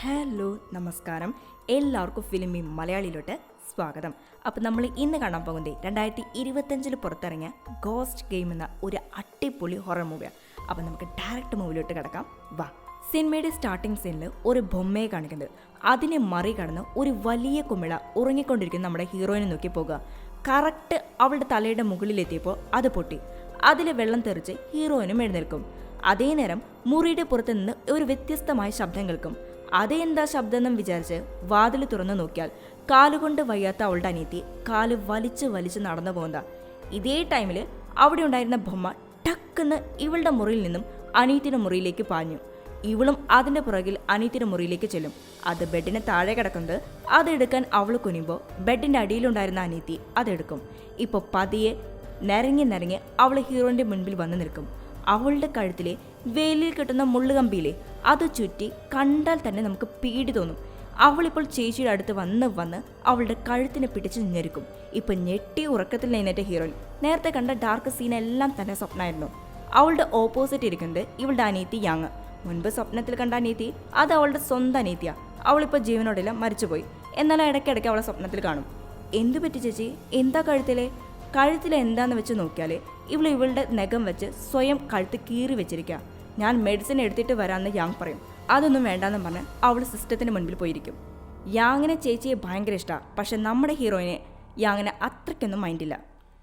Hello നമസ്കാരം, എല്ലാവർക്കും ഫിലിമി മലയാളിയിലോട്ട് സ്വാഗതം. അപ്പോൾ നമ്മൾ ഇന്ന് കാണാൻ പോകുന്നത് 2025 പുറത്തിറങ്ങിയ ഗോസ്റ്റ് ഗെയിം എന്ന ഒരു അടിപൊളി ഹൊറർ മൂവിയാണ്. അപ്പോൾ നമുക്ക് ഡയറക്റ്റ് മൂവിലോട്ട് കിടക്കാം. വാ. സിനിമയുടെ സ്റ്റാർട്ടിംഗ് സീനിൽ ഒരു ബൊമ്മയെ കാണിക്കുന്നത്. അതിനെ മറികടന്ന് ഒരു വലിയ കുമിള ഉറങ്ങിക്കൊണ്ടിരിക്കുന്ന നമ്മുടെ ഹീറോയിനെ നോക്കി പോകുക. കറക്റ്റ് അവളുടെ തലയുടെ മുകളിലെത്തിയപ്പോൾ അത് പൊട്ടി. അതിൽ വെള്ളം തെറിച്ച് ഹീറോയിനും എഴുന്നേൽക്കും. അതേ നേരം മുറിയുടെ പുറത്തു നിന്ന് ഒരു വ്യത്യസ്തമായ ശബ്ദം കേൾക്കും. അതെന്താ ശബ്ദം എന്നും വിചാരിച്ച് വാതിൽ തുറന്നു നോക്കിയാൽ കാലുകൊണ്ട് വയ്യാത്ത അവളുടെ അനിയത്തി കാല് വലിച്ച് നടന്നു പോകുന്ന. ഇതേ ടൈമിൽ അവിടെ ഉണ്ടായിരുന്ന ബൊമ്മ ടക്കെന്ന് ഇവളുടെ മുറിയിൽ നിന്നും അനിയത്തിൻ്റെ മുറിയിലേക്ക് പാഞ്ഞു. ഇവളും അതിൻ്റെ പുറകിൽ അനിയത്തിൻ്റെ മുറിയിലേക്ക് ചെല്ലും. അത് ബെഡിന് താഴെ കിടക്കുന്നത്. അതെടുക്കാൻ അവൾ കുനിയുമ്പോൾ ബെഡിൻ്റെ അടിയിലുണ്ടായിരുന്ന അനിയത്തി അതെടുക്കും. ഇപ്പോൾ പതിയെ നിരങ്ങി അവൾ ഹീറോയിൻ്റെ മുൻപിൽ വന്ന് നിൽക്കും. അവളുടെ കഴുത്തിലെ വേലിയിൽ കിട്ടുന്ന മുള്ളുകമ്പിയിലെ അത് ചുറ്റി കണ്ടാൽ തന്നെ നമുക്ക് പേടി തോന്നും. അവളിപ്പോൾ ചേച്ചിയുടെ അടുത്ത് വന്ന് അവളുടെ കഴുത്തിനെ പിടിച്ച് ഞെരുക്കും. ഇപ്പം ഞെട്ടി ഉറക്കത്തിൽ എഴുന്നേറ്റ ഹീറോയിൻ നേരത്തെ കണ്ട ഡാർക്ക് സീനെല്ലാം തന്നെ സ്വപ്നമായിരുന്നു. അവളുടെ ഓപ്പോസിറ്റ് ഇരിക്കുന്നത് ഇവളുടെ അനിയത്തി യാങ്. മുൻപ് സ്വപ്നത്തിൽ കണ്ട അനിയത്തി അത് അവളുടെ സ്വന്തം അനിയത്തിയാണ്. അവളിപ്പോൾ ജീവനോടെല്ലാം മരിച്ചുപോയി. എന്നാലും ഇടയ്ക്കിടയ്ക്ക് അവളെ സ്വപ്നത്തിൽ കാണും. എന്തു പറ്റി ചേച്ചി, എന്താ കഴുത്തിൽ എന്താന്ന് വെച്ച് നോക്കിയാൽ ഇവളുടെ നഖം വെച്ച് സ്വയം കഴുത്ത് കീറി വെച്ചിരിക്കുക. ഞാൻ മെഡിസിൻ എടുത്തിട്ട് വരാമെന്ന് യാങ് പറയും. അതൊന്നും വേണ്ടാന്ന് പറഞ്ഞ് അവൾ സിസ്റ്റത്തിന് മുൻപിൽ പോയിരിക്കും. യാങ്ങിനെ ചേച്ചിയെ ഭയങ്കര ഇഷ്ടമാണ്. പക്ഷെ നമ്മുടെ ഹീറോയിനെ യാങ്ങിനെ അത്രയ്ക്കൊന്നും മൈൻഡില്ല.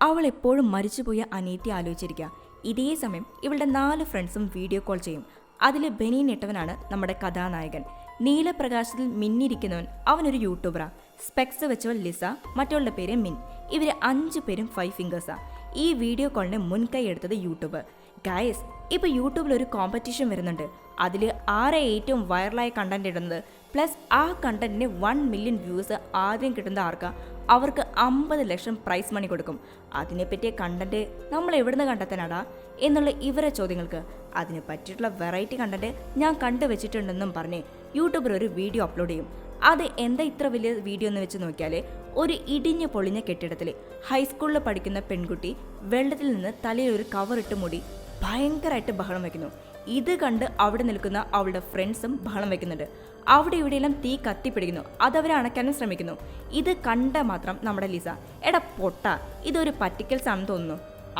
അവൾ എപ്പോഴും മരിച്ചുപോയ അനിയത്തി ആലോചിച്ചിരിക്കുക. ഇതേ സമയം ഇവളുടെ 4 ഫ്രണ്ട്സും വീഡിയോ കോൾ ചെയ്യും. അതിൽ ബെനീൻ ഇട്ടവനാണ് നമ്മുടെ കഥാനായകൻ. നീലപ്രകാശത്തിൽ മിന്നിരിക്കുന്നവൻ അവനൊരു യൂട്യൂബറാണ്. സ്പെക്സ് വെച്ചവൾ ലിസ, മറ്റുള്ള പേര് മിൻ. ഇവർ 5 പേരും 5 ഫിംഗേഴ്സാണ്. ഈ വീഡിയോ കോളിന് മുൻകൈ എടുത്തത് യൂട്യൂബ്. ഗൈസ്, ഇപ്പോൾ യൂട്യൂബിൽ ഒരു കോമ്പറ്റീഷൻ വരുന്നുണ്ട്. അതിൽ ആരെ ഏറ്റവും വൈറലായ കണ്ടന്റ് ഇടുന്നത് പ്ലസ് ആ കണ്ടന്റിന് 1 മില്യൺ വ്യൂസ് ആദ്യം കിട്ടുന്ന ആർക്കാ അവർക്ക് 50 ലക്ഷം പ്രൈസ് മണി കൊടുക്കും. അതിനെപ്പറ്റിയ കണ്ടന്റ് നമ്മൾ എവിടുന്ന് കണ്ടെത്താനാടാ എന്നുള്ള ഇവരെ ചോദ്യങ്ങൾക്ക് അതിന് പറ്റിയിട്ടുള്ള വെറൈറ്റി കണ്ടന്റ് ഞാൻ കണ്ടുവച്ചിട്ടുണ്ടെന്നും പറഞ്ഞ് യൂട്യൂബിൽ ഒരു വീഡിയോ അപ്ലോഡ് ചെയ്യും. അത് എന്താ ഇത്ര വലിയ വീഡിയോ എന്ന് വെച്ച് നോക്കിയാൽ ഒരു ഇടിഞ്ഞു പൊളിഞ്ഞ കെട്ടിടത്തിൽ ഹൈസ്കൂളിൽ പഠിക്കുന്ന പെൺകുട്ടി വെള്ളത്തിൽ നിന്ന് തലയിൽ ഒരു കവറിട്ട് മൂടി ഭയങ്കരമായിട്ട് ബഹളം വയ്ക്കുന്നു. ഇത് കണ്ട് അവിടെ നിൽക്കുന്ന അവളുടെ ഫ്രണ്ട്സും ബഹളം വയ്ക്കുന്നുണ്ട്. അവിടെ ഇവിടെയെല്ലാം തീ കത്തിപ്പിടിക്കുന്നു. അതവരെ അണയ്ക്കാനും ശ്രമിക്കുന്നു. ഇത് കണ്ട മാത്രം നമ്മുടെ ലിസ, എടാ പൊട്ട, ഇതൊരു പറ്റിക്കൽസ് ആണെന്ന് തോന്നുന്നു.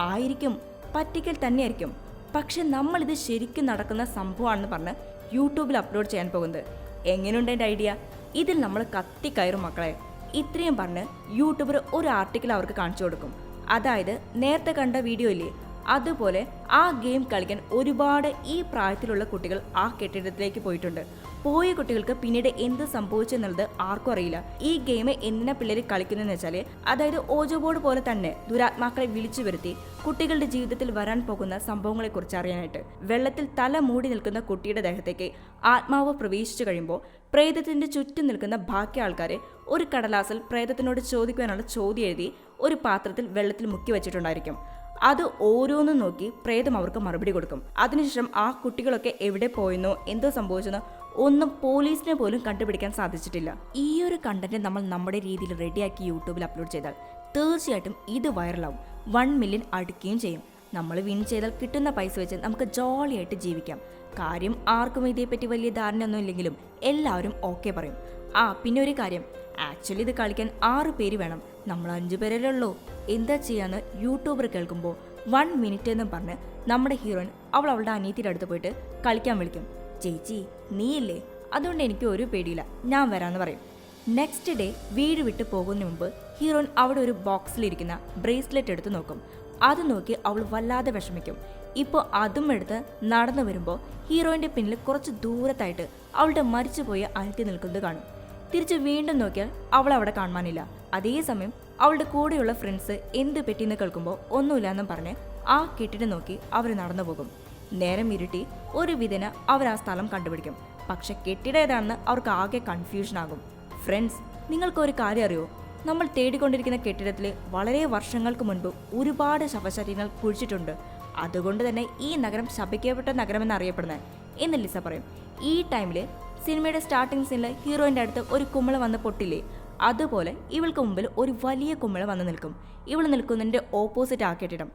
ആയിരിക്കും, പറ്റിക്കൽ തന്നെയായിരിക്കും. പക്ഷെ നമ്മളിത് ശരിക്കും നടക്കുന്ന സംഭവമാണെന്ന് പറഞ്ഞ് യൂട്യൂബിൽ അപ്ലോഡ് ചെയ്യാൻ പോകുന്നത്. എങ്ങനെയുണ്ട് എൻ്റെ ഐഡിയ? ഇതിൽ നമ്മൾ കത്തിക്കയറും മക്കളെ. ഇത്രയും പറഞ്ഞ് യൂട്യൂബർ ഒരു ആർട്ടിക്കിൾ അവർക്ക് കാണിച്ചു കൊടുക്കും. അതായത് നേരത്തെ കണ്ട വീഡിയോ ഇല്ലേ, അതുപോലെ ആ ഗെയിം കളിക്കാൻ ഒരുപാട് ഈ പ്രായത്തിലുള്ള കുട്ടികൾ ആ കെട്ടിടത്തിലേക്ക് പോയിട്ടുണ്ട്. പോയ കുട്ടികൾക്ക് പിന്നീട് എന്ത് സംഭവിച്ചെന്നുള്ളത് ആർക്കും അറിയില്ല. ഈ ഗെയിം എന്തിനാ പിള്ളേർ കളിക്കുന്നതെന്ന് വെച്ചാൽ, അതായത് ഓജോ ബോർഡ് പോലെ തന്നെ ദുരാത്മാക്കളെ വിളിച്ചു വരുത്തി കുട്ടികളുടെ ജീവിതത്തിൽ വരാൻ പോകുന്ന സംഭവങ്ങളെക്കുറിച്ച് അറിയാനായിട്ട്. വെള്ളത്തിൽ തല മൂടി നിൽക്കുന്ന കുട്ടിയുടെ ദേഹത്തേക്ക് ആത്മാവ് പ്രവേശിച്ചു കഴിയുമ്പോൾ പ്രേതത്തിന്റെ ചുറ്റും നിൽക്കുന്ന ബാക്കി ആൾക്കാരെ ഒരു കടലാസിൽ പ്രേതത്തിനോട് ചോദിക്കുവാനുള്ള ചോദ്യം എഴുതി ഒരു പാത്രത്തിൽ വെള്ളത്തിൽ മുക്കി വെച്ചിട്ടുണ്ടായിരിക്കും. അത് ഓരോന്നും നോക്കി പ്രേതം അവർക്ക് മറുപടി കൊടുക്കും. അതിനുശേഷം ആ കുട്ടികളൊക്കെ എവിടെ പോയെന്നോ എന്തോ സംഭവിച്ചെന്നോ ഒന്നും പോലീസിനെ പോലും കണ്ടുപിടിക്കാൻ സാധിച്ചിട്ടില്ല. ഈ ഒരു കണ്ടന്റ് നമ്മൾ നമ്മുടെ രീതിയിൽ റെഡിയാക്കി യൂട്യൂബിൽ അപ്ലോഡ് ചെയ്താൽ തീർച്ചയായിട്ടും ഇത് വൈറലാവും. 1 മില്യൺ അടുക്കുകയും ചെയ്യും. നമ്മൾ വിൻ ചെയ്താൽ കിട്ടുന്ന പൈസ വെച്ച് നമുക്ക് ജോളിയായിട്ട് ജീവിക്കാം. കാര്യം ആർക്കും ഇതേപ്പറ്റി വലിയ ധാരണയൊന്നും ഇല്ലെങ്കിലും എല്ലാവരും ഓക്കെ പറയും. പിന്നെ ഒരു കാര്യം, ആക്ച്വലി ഇത് കളിക്കാൻ 6 പേര് വേണം. നമ്മൾ 5 പേരല്ലേ ഉള്ളൂ. എന്താ ചെയ്യാന്ന് യൂട്യൂബർ കേൾക്കുമ്പോൾ 1 മിനിറ്റ് എന്ന് പറഞ്ഞ് നമ്മുടെ ഹീറോയിൻ അവളുടെ അനിയത്തിയുടെ അടുത്ത് പോയിട്ട് കളിക്കാൻ വിളിക്കും. ചേച്ചി നീയില്ലേ, അതുകൊണ്ട് എനിക്ക് ഒരു പേടിയില്ല, ഞാൻ വരാമെന്ന് പറയും. നെക്സ്റ്റ് ഡേ വീട് വിട്ട് പോകുന്നതിന് മുമ്പ് ഹീറോയിൻ അവിടെ ഒരു ബോക്സിലിരിക്കുന്ന ബ്രേസ്ലെറ്റ് എടുത്ത് നോക്കും. അത് നോക്കി അവൾ വല്ലാതെ വിഷമിക്കും. ഇപ്പോൾ അതും എടുത്ത് നടന്നു വരുമ്പോൾ ഹീറോയിൻ്റെ പിന്നിൽ കുറച്ച് ദൂരത്തായിട്ട് അവളുടെ മരിച്ചുപോയ അനിയത്തി നിൽക്കുന്നത് കാണും. തിരിച്ച് വീണ്ടും നോക്കിയാൽ അവൾ അവിടെ കാണാനില്ല. അതേസമയം അവളുടെ കൂടെയുള്ള ഫ്രണ്ട്സ് എന്ത് പറ്റിയെന്ന് കേൾക്കുമ്പോൾ ഒന്നുമില്ലെന്നും പറഞ്ഞ് ആ കെട്ടിടം നോക്കി അവർ നടന്നു പോകും. നേരം ഇരുട്ടി ഒരു വിധന അവർ ആ സ്ഥലം കണ്ടുപിടിക്കും. പക്ഷെ കെട്ടിടം ഏതാണെന്ന് അവർക്ക് ആകെ കൺഫ്യൂഷൻ ആകും. ഫ്രണ്ട്സ്, നിങ്ങൾക്കൊരു കാര്യം അറിയോ? നമ്മൾ തേടിക്കൊണ്ടിരിക്കുന്ന കെട്ടിടത്തിൽ വളരെ വർഷങ്ങൾക്ക് മുൻപ് ഒരുപാട് ശവശരീരങ്ങൾ കുഴിച്ചിട്ടുണ്ട്. അതുകൊണ്ട് തന്നെ ഈ നഗരം ശപിക്കപ്പെട്ട നഗരമെന്നറിയപ്പെടുന്നത് എന്ന് ലിസ പറയും. ഈ ടൈമിൽ സിനിമയുടെ സ്റ്റാർട്ടിംഗ് സീനിൽ ഹീറോയിൻ്റെ അടുത്ത് ഒരു കുമിള വന്ന് പൊട്ടില്ലേ, അതുപോലെ ഇവൾക്ക് മുമ്പിൽ ഒരു വലിയ കുമിള വന്ന് നിൽക്കും. ഇവൾ നിൽക്കുന്നതിൻ്റെ ഓപ്പോസിറ്റ് ആ കെട്ടിടം.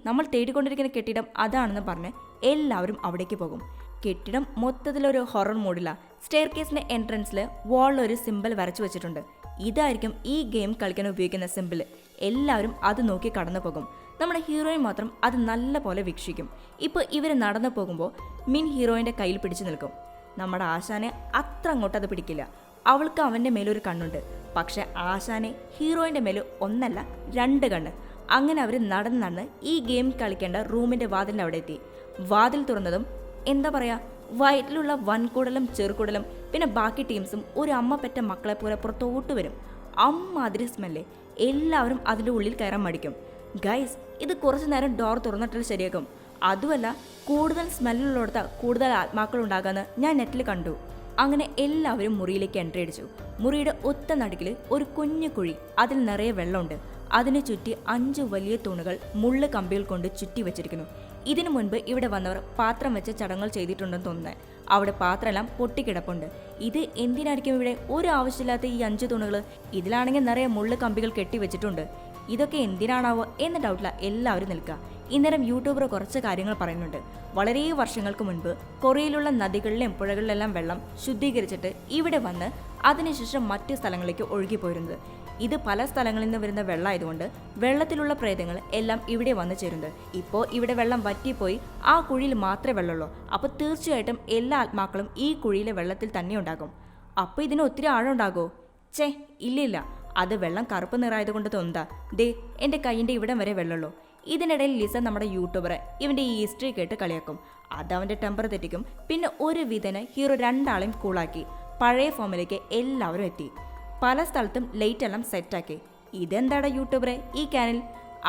നമ്മൾ തേടിക്കൊണ്ടിരിക്കുന്ന കെട്ടിടം അതാണെന്ന് പറഞ്ഞ് എല്ലാവരും അവിടേക്ക് പോകും. കെട്ടിടം മൊത്തത്തിലൊരു ഹൊറർ മൂഡില. സ്റ്റെയർ കേസിന്റെ എൻട്രൻസിൽ വാളിൽ ഒരു സിമ്പിൾ വരച്ചു വെച്ചിട്ടുണ്ട്. ഇതായിരിക്കും ഈ ഗെയിം കളിക്കാൻ ഉപയോഗിക്കുന്ന സിമ്പിൾ. എല്ലാവരും അത് നോക്കി കടന്നു പോകും. നമ്മുടെ ഹീറോയിൻ മാത്രം അത് നല്ല പോലെ വീക്ഷിക്കും. ഇപ്പോൾ ഇവർ നടന്നു പോകുമ്പോൾ മിൻ ഹീറോയിൻ്റെ കയ്യിൽ പിടിച്ചു നിൽക്കും. നമ്മുടെ ആശാനെ അത്ര അങ്ങോട്ട് അത് പിടിക്കില്ല. അവൾക്ക് അവൻ്റെ മേലൊരു കണ്ണുണ്ട്. പക്ഷെ ആശാനെ ഹീറോയിൻ്റെ മേൽ ഒന്നല്ല 2 കണ്ണ്. അങ്ങനെ അവർ നടന്ന് ഈ ഗെയിം കളിക്കേണ്ട റൂമിൻ്റെ വാതിലിൻ്റെ അവിടെ എത്തി. വാതിൽ തുറന്നതും എന്താ പറയുക, വയറ്റിലുള്ള വൻകുടലും ചെറുകുടലും പിന്നെ ബാക്കി ടീംസും ഒരു അമ്മ പെറ്റ മക്കളെ പോലെ പുറത്തോട്ട് വരും. അമ്മാതിരി സ്മെല്ല്. എല്ലാവരും അതിൻ്റെ ഉള്ളിൽ കയറാൻ മടിക്കും. ഗൈസ്, ഇത് കുറച്ചു നേരം ഡോർ തുറന്നിട്ട് ശരിയാക്കും. അതുമല്ല, കൂടുതൽ സ്മെല്ലുള്ളിടത്ത് കൂടുതൽ ആത്മാക്കൾ ഉണ്ടാകാമെന്ന് ഞാൻ നെറ്റിൽ കണ്ടു. അങ്ങനെ എല്ലാവരും മുറിയിലേക്ക് എൻട്രി അടിച്ചു. മുറിയുടെ ഒത്ത നടുക്കിൽ ഒരു കുഞ്ഞു കുഴി, അതിൽ നിറയെ വെള്ളമുണ്ട്. അതിനു ചുറ്റി 5 വലിയ തൂണുകൾ മുള്ള് കമ്പികൾ കൊണ്ട് ചുറ്റി വെച്ചിരിക്കുന്നു. ഇതിനു മുൻപ് ഇവിടെ വന്നവർ പാത്രം വെച്ച് ചടങ്ങുകൾ ചെയ്തിട്ടുണ്ടെന്ന് തോന്നുന്നത്. അവിടെ പാത്രമെല്ലാം പൊട്ടിക്കിടപ്പുണ്ട്. ഇത് എന്തിനായിരിക്കും ഇവിടെ ഒരു ആവശ്യമില്ലാത്ത ഈ 5 തൂണുകൾ? ഇതിലാണെങ്കിൽ നിറയെ മുള്ള് കമ്പികൾ കെട്ടിവെച്ചിട്ടുണ്ട്. ഇതൊക്കെ എന്തിനാണാവോ എന്ന ഡൗട്ടില എല്ലാവരും നിൽക്കുക. ഇന്നേരം യൂട്യൂബർ കുറച്ച് കാര്യങ്ങൾ പറയുന്നുണ്ട്. വളരെ വർഷങ്ങൾക്ക് മുൻപ് കൊറിയയിലുള്ള നദികളിലെയും പുഴകളിലെല്ലാം വെള്ളം ശുദ്ധീകരിച്ചിട്ട് ഇവിടെ വന്ന് അതിനുശേഷം മറ്റു സ്ഥലങ്ങളിലേക്ക് ഒഴുകിപ്പോയിരുന്നത്. ഇത് പല സ്ഥലങ്ങളിൽ നിന്ന് വരുന്ന വെള്ളമായതുകൊണ്ട് വെള്ളത്തിലുള്ള പ്രേതങ്ങൾ എല്ലാം ഇവിടെ വന്നു ചേരുന്നത്. ഇപ്പോൾ ഇവിടെ വെള്ളം വറ്റിപ്പോയി ആ കുഴിയിൽ മാത്രമേ വെള്ളമുള്ളൂ. അപ്പോൾ തീർച്ചയായിട്ടും എല്ലാ ആത്മാക്കളും ഈ കുഴിയിലെ വെള്ളത്തിൽ തന്നെ ഉണ്ടാകും. അപ്പോൾ ഇതിന് ഒത്തിരി ആഴം ഉണ്ടാകുമോ? ഇല്ലില്ല. അത് വെള്ളം കറുപ്പ് നിറായതുകൊണ്ട് തോന്നുക. ദേ, എൻ്റെ കൈയിൻ്റെ ഇവിടം വരെ വെള്ളമുള്ളൂ. ഇതിനിടയിൽ ലിസ നമ്മുടെ യൂട്യൂബറെ ഇവൻ്റെ ഈ ഹിസ്റ്ററി കേട്ട് കളിയാക്കും. അതവൻ്റെ ടെമ്പർ തെറ്റിക്കും. പിന്നെ ഒരു വിധന് ഹീറോ 2 ആളെയും കൂളാക്കി പഴയ ഫോമിലേക്ക് എല്ലാവരും എത്തി. പല സ്ഥലത്തും ലൈറ്റ് എല്ലാം സെറ്റാക്കി. ഇതെന്താടാ യൂട്യൂബറെ ഈ ക്യാനിൽ?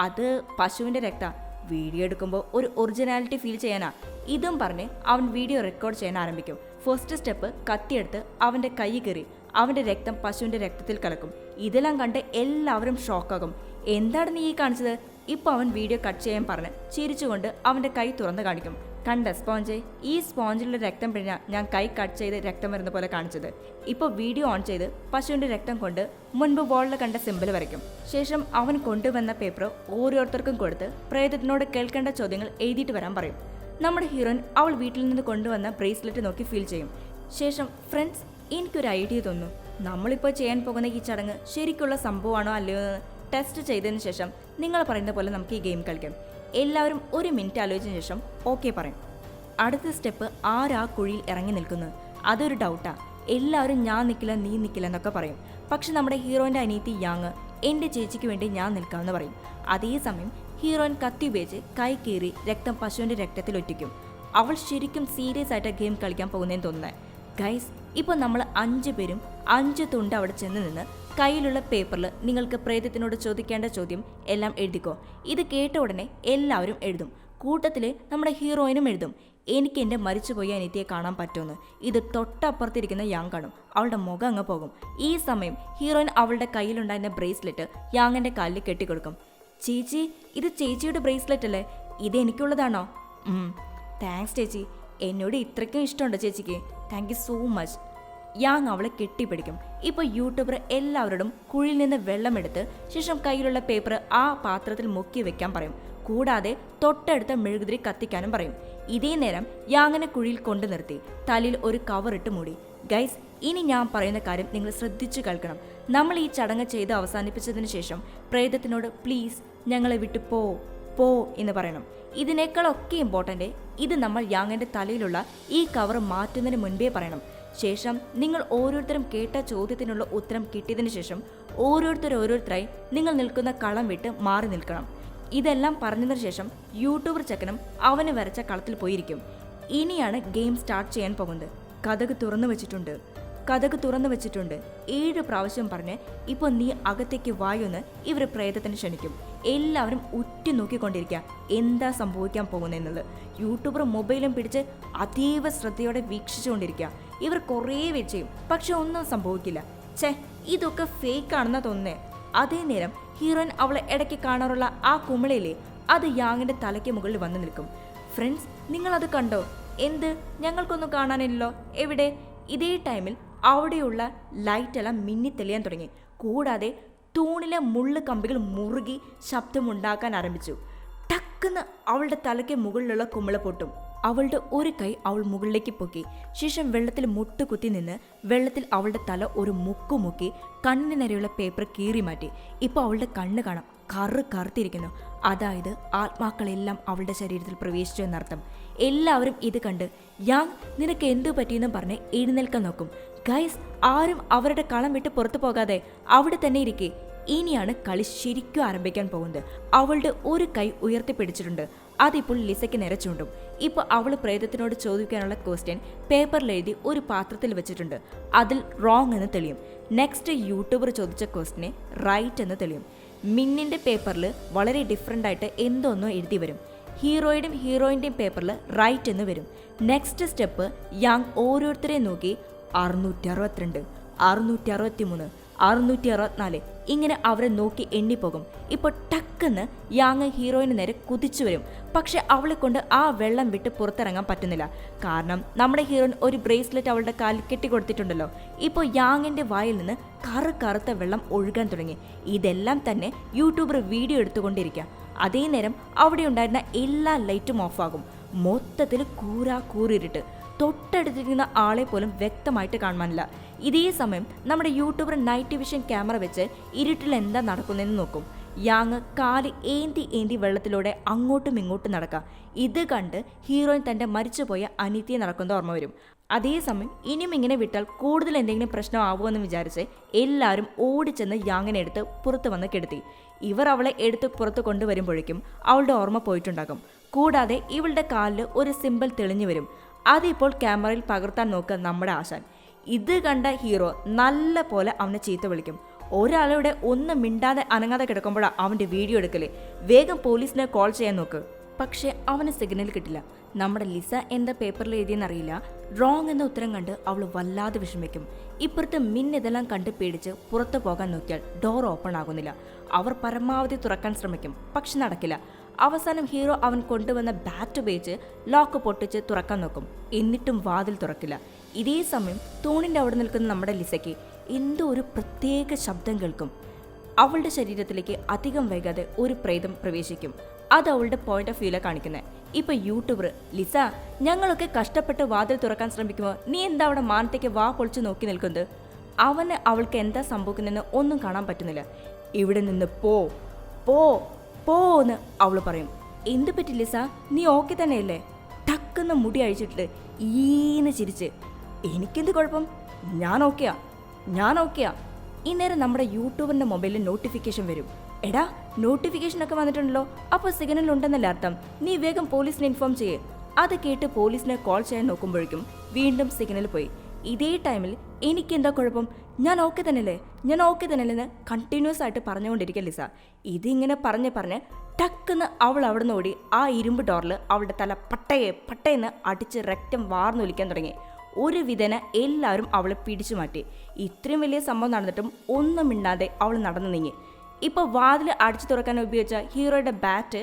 അത് പശുവിൻ്റെ രക്ത. വീഡിയോ എടുക്കുമ്പോൾ ഒരു ഒറിജിനാലിറ്റി ഫീൽ ചെയ്യാനാ. ഇതും പറഞ്ഞ് അവൻ വീഡിയോ റെക്കോർഡ് ചെയ്യാൻ ആരംഭിക്കും. ഫസ്റ്റ് സ്റ്റെപ്പ് കത്തിയെടുത്ത് അവൻ്റെ കൈ കയറി അവൻ്റെ രക്തം പശുവിൻ്റെ രക്തത്തിൽ കലക്കും. ഇതെല്ലാം കണ്ട് എല്ലാവരും ഷോക്കാകും. എന്താണ് നീ ഈ കാണിച്ചത്? ഇപ്പോൾ അവൻ വീഡിയോ കട്ട് ചെയ്യാൻ പറഞ്ഞ് ചിരിച്ചുകൊണ്ട് അവൻ്റെ കൈ തുറന്ന് കാണിക്കും. കണ്ട സ്പോഞ്ച്, ഈ സ്പോഞ്ചിലുള്ള രക്തം പിഴിഞ്ഞ ഞാൻ കൈ കട്ട് ചെയ്ത് രക്തം വരുന്ന പോലെ കാണിച്ചത്. ഇപ്പോൾ വീഡിയോ ഓൺ ചെയ്ത് പശുവിൻ്റെ രക്തം കൊണ്ട് മുൻപ് വോളിൽ കണ്ട സിമ്പിൾ വരയ്ക്കും. ശേഷം അവൻ കൊണ്ടുവന്ന പേപ്പർ ഓരോരുത്തർക്കും കൊടുത്ത് പ്രേതത്തിനോട് കേൾക്കേണ്ട ചോദ്യങ്ങൾ എഴുതിയിട്ട് വരാൻ പറയും. നമ്മുടെ ഹീറോയിൻ അവൾ വീട്ടിൽ നിന്ന് കൊണ്ടുവന്ന ബ്രേസ്ലെറ്റ് നോക്കി ഫീൽ ചെയ്യും. ശേഷം ഫ്രണ്ട്സ്, എനിക്കൊരു ഐഡിയ തോന്നുന്നു. നമ്മളിപ്പോൾ ചെയ്യാൻ പോകുന്ന ഈ ചടങ്ങ് ശരിക്കുള്ള സംഭവമാണോ അല്ലയോ എന്ന് ടെസ്റ്റ് ചെയ്തതിന് ശേഷം നിങ്ങൾ പറയുന്ന പോലെ നമുക്ക് ഈ ഗെയിം കളിക്കാം. എല്ലാവരും 1 മിനിറ്റ് ആലോചിച്ചതിന് ശേഷം ഓക്കെ പറയും. അടുത്ത സ്റ്റെപ്പ് ആരാ കുഴിയിൽ ഇറങ്ങി നിൽക്കുന്നത്? അതൊരു ഡൗട്ടാ. എല്ലാവരും ഞാൻ നിൽക്കില്ല, നീ നിൽക്കില്ല എന്നൊക്കെ പറയും. പക്ഷെ നമ്മുടെ ഹീറോയിൻ്റെ അനിയത്തി യാങ് എൻ്റെ ചേച്ചിക്ക് വേണ്ടി ഞാൻ നിൽക്കാമെന്ന് പറയും. അതേസമയം ഹീറോയിൻ കത്തി ഉപയോഗിച്ച് കൈ കീറി രക്തം പശുവിൻ്റെ രക്തത്തിൽ ഒറ്റിക്കും. അവൾ ശരിക്കും സീരിയസ് ആയിട്ട് ഗെയിം കളിക്കാൻ പോകുന്നതെന്ന് തോന്നുന്നത്. ഗൈസ്, ഇപ്പോൾ നമ്മൾ 5 പേരും 5 തുണ്ട് അവിടെ ചെന്ന് നിന്ന് കയ്യിലുള്ള പേപ്പറിൽ നിങ്ങൾക്ക് പ്രേതത്തിനോട് ചോദിക്കേണ്ട ചോദ്യം എല്ലാം എഴുതിക്കോ. ഇത് കേട്ട ഉടനെ എല്ലാവരും എഴുതും. കൂട്ടത്തിൽ നമ്മുടെ ഹീറോയിനും എഴുതും. എനിക്ക് എൻ്റെ മരിച്ചുപോയ അനിയത്തിയെ കാണാൻ പറ്റുമെന്ന്. ഇത് തൊട്ടപ്പുറത്തിരിക്കുന്ന യാങ് കാണും. അവളുടെ മുഖം അങ്ങ് പോകും. ഈ സമയം ഹീറോയിൻ അവളുടെ കയ്യിലുണ്ടായിരുന്ന ബ്രേസ്ലെറ്റ് യാങ്ങിൻ്റെ കാലിൽ കെട്ടിക്കൊടുക്കും. ചേച്ചി, ഇത് ചേച്ചിയുടെ ബ്രേസ്ലെറ്റ് അല്ലേ? ഇത് എനിക്കുള്ളതാണോ? താങ്ക്സ് ചേച്ചി. എന്നോട് ഇത്രയ്ക്കും ഇഷ്ടമുണ്ടോ ചേച്ചിക്ക്? Thank you so much. Yang അവളെ കെട്ടിപ്പിടിക്കും. ഇപ്പോൾ യൂട്യൂബർ എല്ലാവരോടും കുഴിയിൽ നിന്ന് വെള്ളമെടുത്ത് ശേഷം കയ്യിലുള്ള പേപ്പർ ആ പാത്രത്തിൽ മുക്കി വെക്കാൻ പറയും. കൂടാതെ തൊട്ടടുത്ത മെഴുകുതിരി കത്തിക്കാനും പറയും. ഇതേ നേരം യാങ്ങിനെ കുഴിയിൽ കൊണ്ടു നിർത്തി തലയിൽ ഒരു കവറിട്ട് മൂടി. ഗൈസ്, ഇനി ഞാൻ പറയുന്ന കാര്യം നിങ്ങൾ ശ്രദ്ധിച്ചു കേൾക്കണം. നമ്മൾ ഈ ചടങ്ങ് ചെയ്ത് അവസാനിപ്പിച്ചതിന് ശേഷം പ്രേതത്തിനോട് പ്ലീസ് ഞങ്ങളെ വിട്ട് പോ എന്ന് പറയണം. ഇതിനേക്കാളൊക്കെ ഇമ്പോർട്ടൻ്റ്, ഇത് നമ്മൾ യാങ്ങിൻ്റെ തലയിലുള്ള ഈ കവർ മാറ്റുന്നതിന് മുൻപേ പറയണം. ശേഷം നിങ്ങൾ ഓരോരുത്തരും കേട്ട ചോദ്യത്തിനുള്ള ഉത്തരം കിട്ടിയതിന് ശേഷം ഓരോരുത്തരായി നിങ്ങൾ നിൽക്കുന്ന കളം വിട്ട് മാറി നിൽക്കണം. ഇതെല്ലാം പറഞ്ഞതിന് ശേഷം യൂട്യൂബർ ചെക്കനും അവന് വരച്ച കളത്തിൽ പോയിരിക്കും. ഇനിയാണ് ഗെയിം സ്റ്റാർട്ട് ചെയ്യാൻ പോകുന്നത്. കതക് തുറന്നു വെച്ചിട്ടുണ്ട് 7 പ്രാവശ്യം പറഞ്ഞ് ഇപ്പോൾ നീ അകത്തേക്ക് വായൊന്ന് ഇവർ പ്രേതത്തിന് ക്ഷണിക്കും. എല്ലാവരും ഉറ്റു നോക്കിക്കൊണ്ടിരിക്കുക എന്താ സംഭവിക്കാൻ പോകുന്നതെന്നുള്ളത്. യൂട്യൂബർ മൊബൈലും പിടിച്ച് അതീവ ശ്രദ്ധയോടെ വീക്ഷിച്ചുകൊണ്ടിരിക്കുക. ഇവർ കുറേ വെയിറ്റ് ചെയ്യും, പക്ഷെ ഒന്നും സംഭവിക്കില്ല. ഇതൊക്കെ ഫേക്ക് ആണെന്നാ തോന്നുന്നേ. അതേ നേരം ഹീറോയിൻ അവളെ ഇടയ്ക്ക് കാണാറുള്ള ആ കുമിളയിലെ അത് യാങ്ങിൻ്റെ തലയ്ക്ക് മുകളിൽ വന്നു നിൽക്കും. ഫ്രണ്ട്സ്, നിങ്ങളത് കണ്ടോ? എന്ത്? ഞങ്ങൾക്കൊന്നും കാണാനില്ലല്ലോ. എവിടെ? ഇതേ ടൈമിൽ അവിടെയുള്ള ലൈറ്റെല്ലാം മിന്നിത്തെളിയാൻ തുടങ്ങി. കൂടാതെ തൂണിലെ മുള്ളു കമ്പികൾ മുറുകി ശബ്ദമുണ്ടാക്കാൻ ആരംഭിച്ചു. ടക്കെന്ന് അവളുടെ തലയ്ക്ക് മുകളിലുള്ള കുമിള പൊട്ടും. അവളുടെ ഒരു കൈ അവൾ മുകളിലേക്ക് പൊക്കി. ശേഷം വെള്ളത്തിൽ മുട്ടുകുത്തി നിന്ന് വെള്ളത്തിൽ അവളുടെ തല ഒരു മുക്കി കണ്ണിന് നേരെയുള്ള പേപ്പർ കീറി മാറ്റി. ഇപ്പോൾ അവളുടെ കണ്ണ് കാണാം, കറുത്തിരിക്കുന്നു. അതായത് ആത്മാക്കളെല്ലാം അവളുടെ ശരീരത്തിൽ പ്രവേശിച്ചു എന്നർത്ഥം. എല്ലാവരും ഇത് കണ്ട് യാങ് നിനക്ക് എന്തു പറ്റിയെന്ന് പറഞ്ഞ് എഴുന്നേൽക്കാൻ നോക്കും. ഗൈസ്, ആരും അവരുടെ കളം വിട്ട് പുറത്തു പോകാതെ അവിടെ തന്നെ ഇരിക്കെ. ഇനിയാണ് കളി ശരിക്കും ആരംഭിക്കാൻ പോകുന്നത്. അവളുടെ ഒരു കൈ ഉയർത്തിപ്പിടിച്ചിട്ടുണ്ട്. അതിപ്പോൾ ലിസയ്ക്ക് നേരെ ചൂണ്ടും. ഇപ്പോൾ അവൾ പ്രേതത്തിനോട് ചോദിക്കാനുള്ള ക്വസ്റ്റ്യൻ പേപ്പറിൽ എഴുതി ഒരു പാത്രത്തിൽ വെച്ചിട്ടുണ്ട്. അതിൽ റോങ് എന്ന് തെളിയും. നെക്സ്റ്റ് യൂട്യൂബർ ചോദിച്ച ക്വസ്റ്റ്യനെ റൈറ്റ് എന്ന് തെളിയും. മിന്നിൻ്റെ പേപ്പറിൽ വളരെ ഡിഫറെൻ്റ് ആയിട്ട് എന്തോന്നോ എഴുതി വരും. ഹീറോയിൻ്റെയും പേപ്പറിൽ റൈറ്റ് എന്ന് വരും. നെക്സ്റ്റ് സ്റ്റെപ്പ് യാങ് ഓരോരുത്തരെയും നോക്കി 662, 663, 664 ഇങ്ങനെ അവരെ നോക്കി എണ്ണിപ്പോകും. ഇപ്പോൾ ടക്കെന്ന് യാങ് ഹീറോയിന് നേരെ കുതിച്ചു വരും. പക്ഷെ അവളെ കൊണ്ട് ആ വെള്ളം വിട്ട് പുറത്തിറങ്ങാൻ പറ്റുന്നില്ല. കാരണം നമ്മുടെ ഹീറോയിൻ ഒരു ബ്രേസ്ലെറ്റ് അവളുടെ കാലിൽ കെട്ടിക്കൊടുത്തിട്ടുണ്ടല്ലോ. ഇപ്പോൾ യാങ്ങിൻ്റെ വായിൽ നിന്ന് കറുത്ത വെള്ളം ഒഴുകാൻ തുടങ്ങി. ഇതെല്ലാം തന്നെ യൂട്യൂബർ വീഡിയോ എടുത്തുകൊണ്ടിരിക്കുക. അതേ നേരം അവിടെ ഉണ്ടായിരുന്ന എല്ലാ ലൈറ്റും ഓഫാകും. മൊത്തത്തിൽ കൂരിരുട്ട്. തൊട്ടടുത്തിരിക്കുന്ന ആളെ പോലും വ്യക്തമായിട്ട് കാണാനില്ല. ഇതേ സമയം നമ്മുടെ യൂട്യൂബർ നൈറ്റ് വിഷൻ ക്യാമറ വെച്ച് ഇരുട്ടിൽ എന്താ നടക്കുന്നതെന്ന് നോക്കും. യാങ് കാല് ഏന്തി വെള്ളത്തിലൂടെ അങ്ങോട്ടും ഇങ്ങോട്ടും നടക്കുക. ഇത് കണ്ട് ഹീറോയിൻ തൻ്റെ മരിച്ചുപോയ അനിത്യയെ നടക്കുന്ന ഓർമ്മ വരും. അതേസമയം ഇനിയും ഇങ്ങനെ വിട്ടാൽ കൂടുതൽ എന്തെങ്കിലും പ്രശ്നമാവുമെന്ന് വിചാരിച്ച് എല്ലാവരും ഓടിച്ചെന്ന് യാങ്ങിനെ എടുത്ത് പുറത്ത് വന്ന് കെടുത്തി. ഇവർ അവളെ എടുത്ത് പുറത്ത് കൊണ്ടുവരുമ്പോഴേക്കും അവളുടെ ഓർമ്മ പോയിട്ടുണ്ടാകും. കൂടാതെ ഇവളുടെ കാലിൽ ഒരു സിമ്പിൾ തെളിഞ്ഞു വരും. അതിപ്പോൾ ക്യാമറയിൽ പകർത്താൻ നോക്കുക നമ്മുടെ ആശാൻ. ഇത് കണ്ട ഹീറോ നല്ല പോലെ അവനെ ചീത്ത വിളിക്കും. ഒരാളുടെ ഒന്നും മിണ്ടാതെ അനങ്ങാതെ കിടക്കുമ്പോഴാണ് അവൻ്റെ വീഡിയോ എടുക്കല്. വേഗം പോലീസിനെ കോൾ ചെയ്യാൻ നോക്ക്. പക്ഷെ അവന് സിഗ്നൽ കിട്ടില്ല. നമ്മുടെ ലിസ എന്താ പേപ്പറിൽ എഴുതിയെന്നറിയില്ല. റോങ് എന്ന ഉത്തരം കണ്ട് അവൾ വല്ലാതെ വിഷമിക്കും. ഇപ്പുറത്ത് ഇതെല്ലാം കണ്ട് പേടിച്ച് പുറത്തു പോകാൻ നോക്കിയാൽ ഡോർ ഓപ്പൺ ആകുന്നില്ല. അവർ പരമാവധി തുറക്കാൻ ശ്രമിക്കും, പക്ഷെ നടക്കില്ല. അവസാനം ഹീറോ അവൻ കൊണ്ടുവന്ന ബാറ്റ് ഉപയോഗിച്ച് ലോക്ക് പൊട്ടിച്ച് തുറക്കാൻ നോക്കും. എന്നിട്ടും വാതിൽ തുറക്കില്ല. ഇതേ സമയം തൂണിൻ്റെ അവിടെ നിൽക്കുന്ന നമ്മുടെ ലിസയ്ക്ക് എന്തോ ഒരു പ്രത്യേക ശബ്ദം കേൾക്കും. അവളുടെ ശരീരത്തിലേക്ക് അധികം വൈകാതെ ഒരു പ്രേതം പ്രവേശിക്കും. അത് അവളുടെ പോയിന്റ് ഓഫ് വ്യൂയിലാണ് കാണിക്കുന്നത്. ഇപ്പൊ യൂട്യൂബർ ലിസ, ഞങ്ങളൊക്കെ കഷ്ടപ്പെട്ട് വാതിൽ തുറക്കാൻ ശ്രമിക്കുമ്പോൾ നീ എന്താ അവിടെ മാനത്തേക്ക് വാ പൊളിച്ച് നോക്കി നിൽക്കുന്നത്? അവന് അവൾക്ക് എന്താ സംഭവിക്കുന്നതെന്ന് ഒന്നും കാണാൻ പറ്റുന്നില്ല. ഇവിടെ നിന്ന് പോന്ന് അവൾ പറയും. എന്ത് പറ്റി ലിസ, നീ ഓക്കെ തന്നെയല്ലേ? ടക്കുന്ന മുടി അഴിച്ചിട്ട് ഈന്ന് ചിരിച്ച്, എനിക്കെന്ത് കുഴപ്പം, ഞാൻ ഓക്കെയാ. ഇന്നേരം നമ്മുടെ യൂട്യൂബറിന്റെ മൊബൈലിൽ നോട്ടിഫിക്കേഷൻ വരും. എടാ, നോട്ടിഫിക്കേഷനൊക്കെ വന്നിട്ടുണ്ടല്ലോ, അപ്പോൾ സിഗ്നൽ ഉണ്ടെന്നല്ല അർത്ഥം. നീ വേഗം പോലീസിനെ ഇൻഫോം ചെയ്യേ. അത് കേട്ട് പോലീസിനെ കോൾ ചെയ്യാൻ നോക്കുമ്പോഴേക്കും വീണ്ടും സിഗ്നൽ പോയി. ഇതേ ടൈമിൽ എനിക്കെന്താ കുഴപ്പം, ഞാൻ ഓക്കെ തന്നെയല്ലെന്ന് കണ്ടിന്യൂസ് ആയിട്ട് പറഞ്ഞുകൊണ്ടിരിക്കുക ലിസ. ഇതിങ്ങനെ പറഞ്ഞ് ടക്കെന്ന് അവൾ അവിടെ നിന്ന് ഓടി ആ ഇരുമ്പ് ഡോറിൽ അവളുടെ തല പട്ടയെന്ന് അടിച്ച് രക്തം വാർന്നൊലിക്കാൻ തുടങ്ങി. ഒരു വിധേന എല്ലാവരും അവളെ പിടിച്ചു മാറ്റി. ഇത്രയും വലിയ സംഭവം നടന്നിട്ടും ഒന്നും മിണ്ടാതെ അവൾ നടന്നു നീങ്ങി. ഇപ്പോൾ വാതിൽ അടിച്ചു തുറക്കാൻ ഉപയോഗിച്ച ഹീറോയുടെ ബാറ്റ്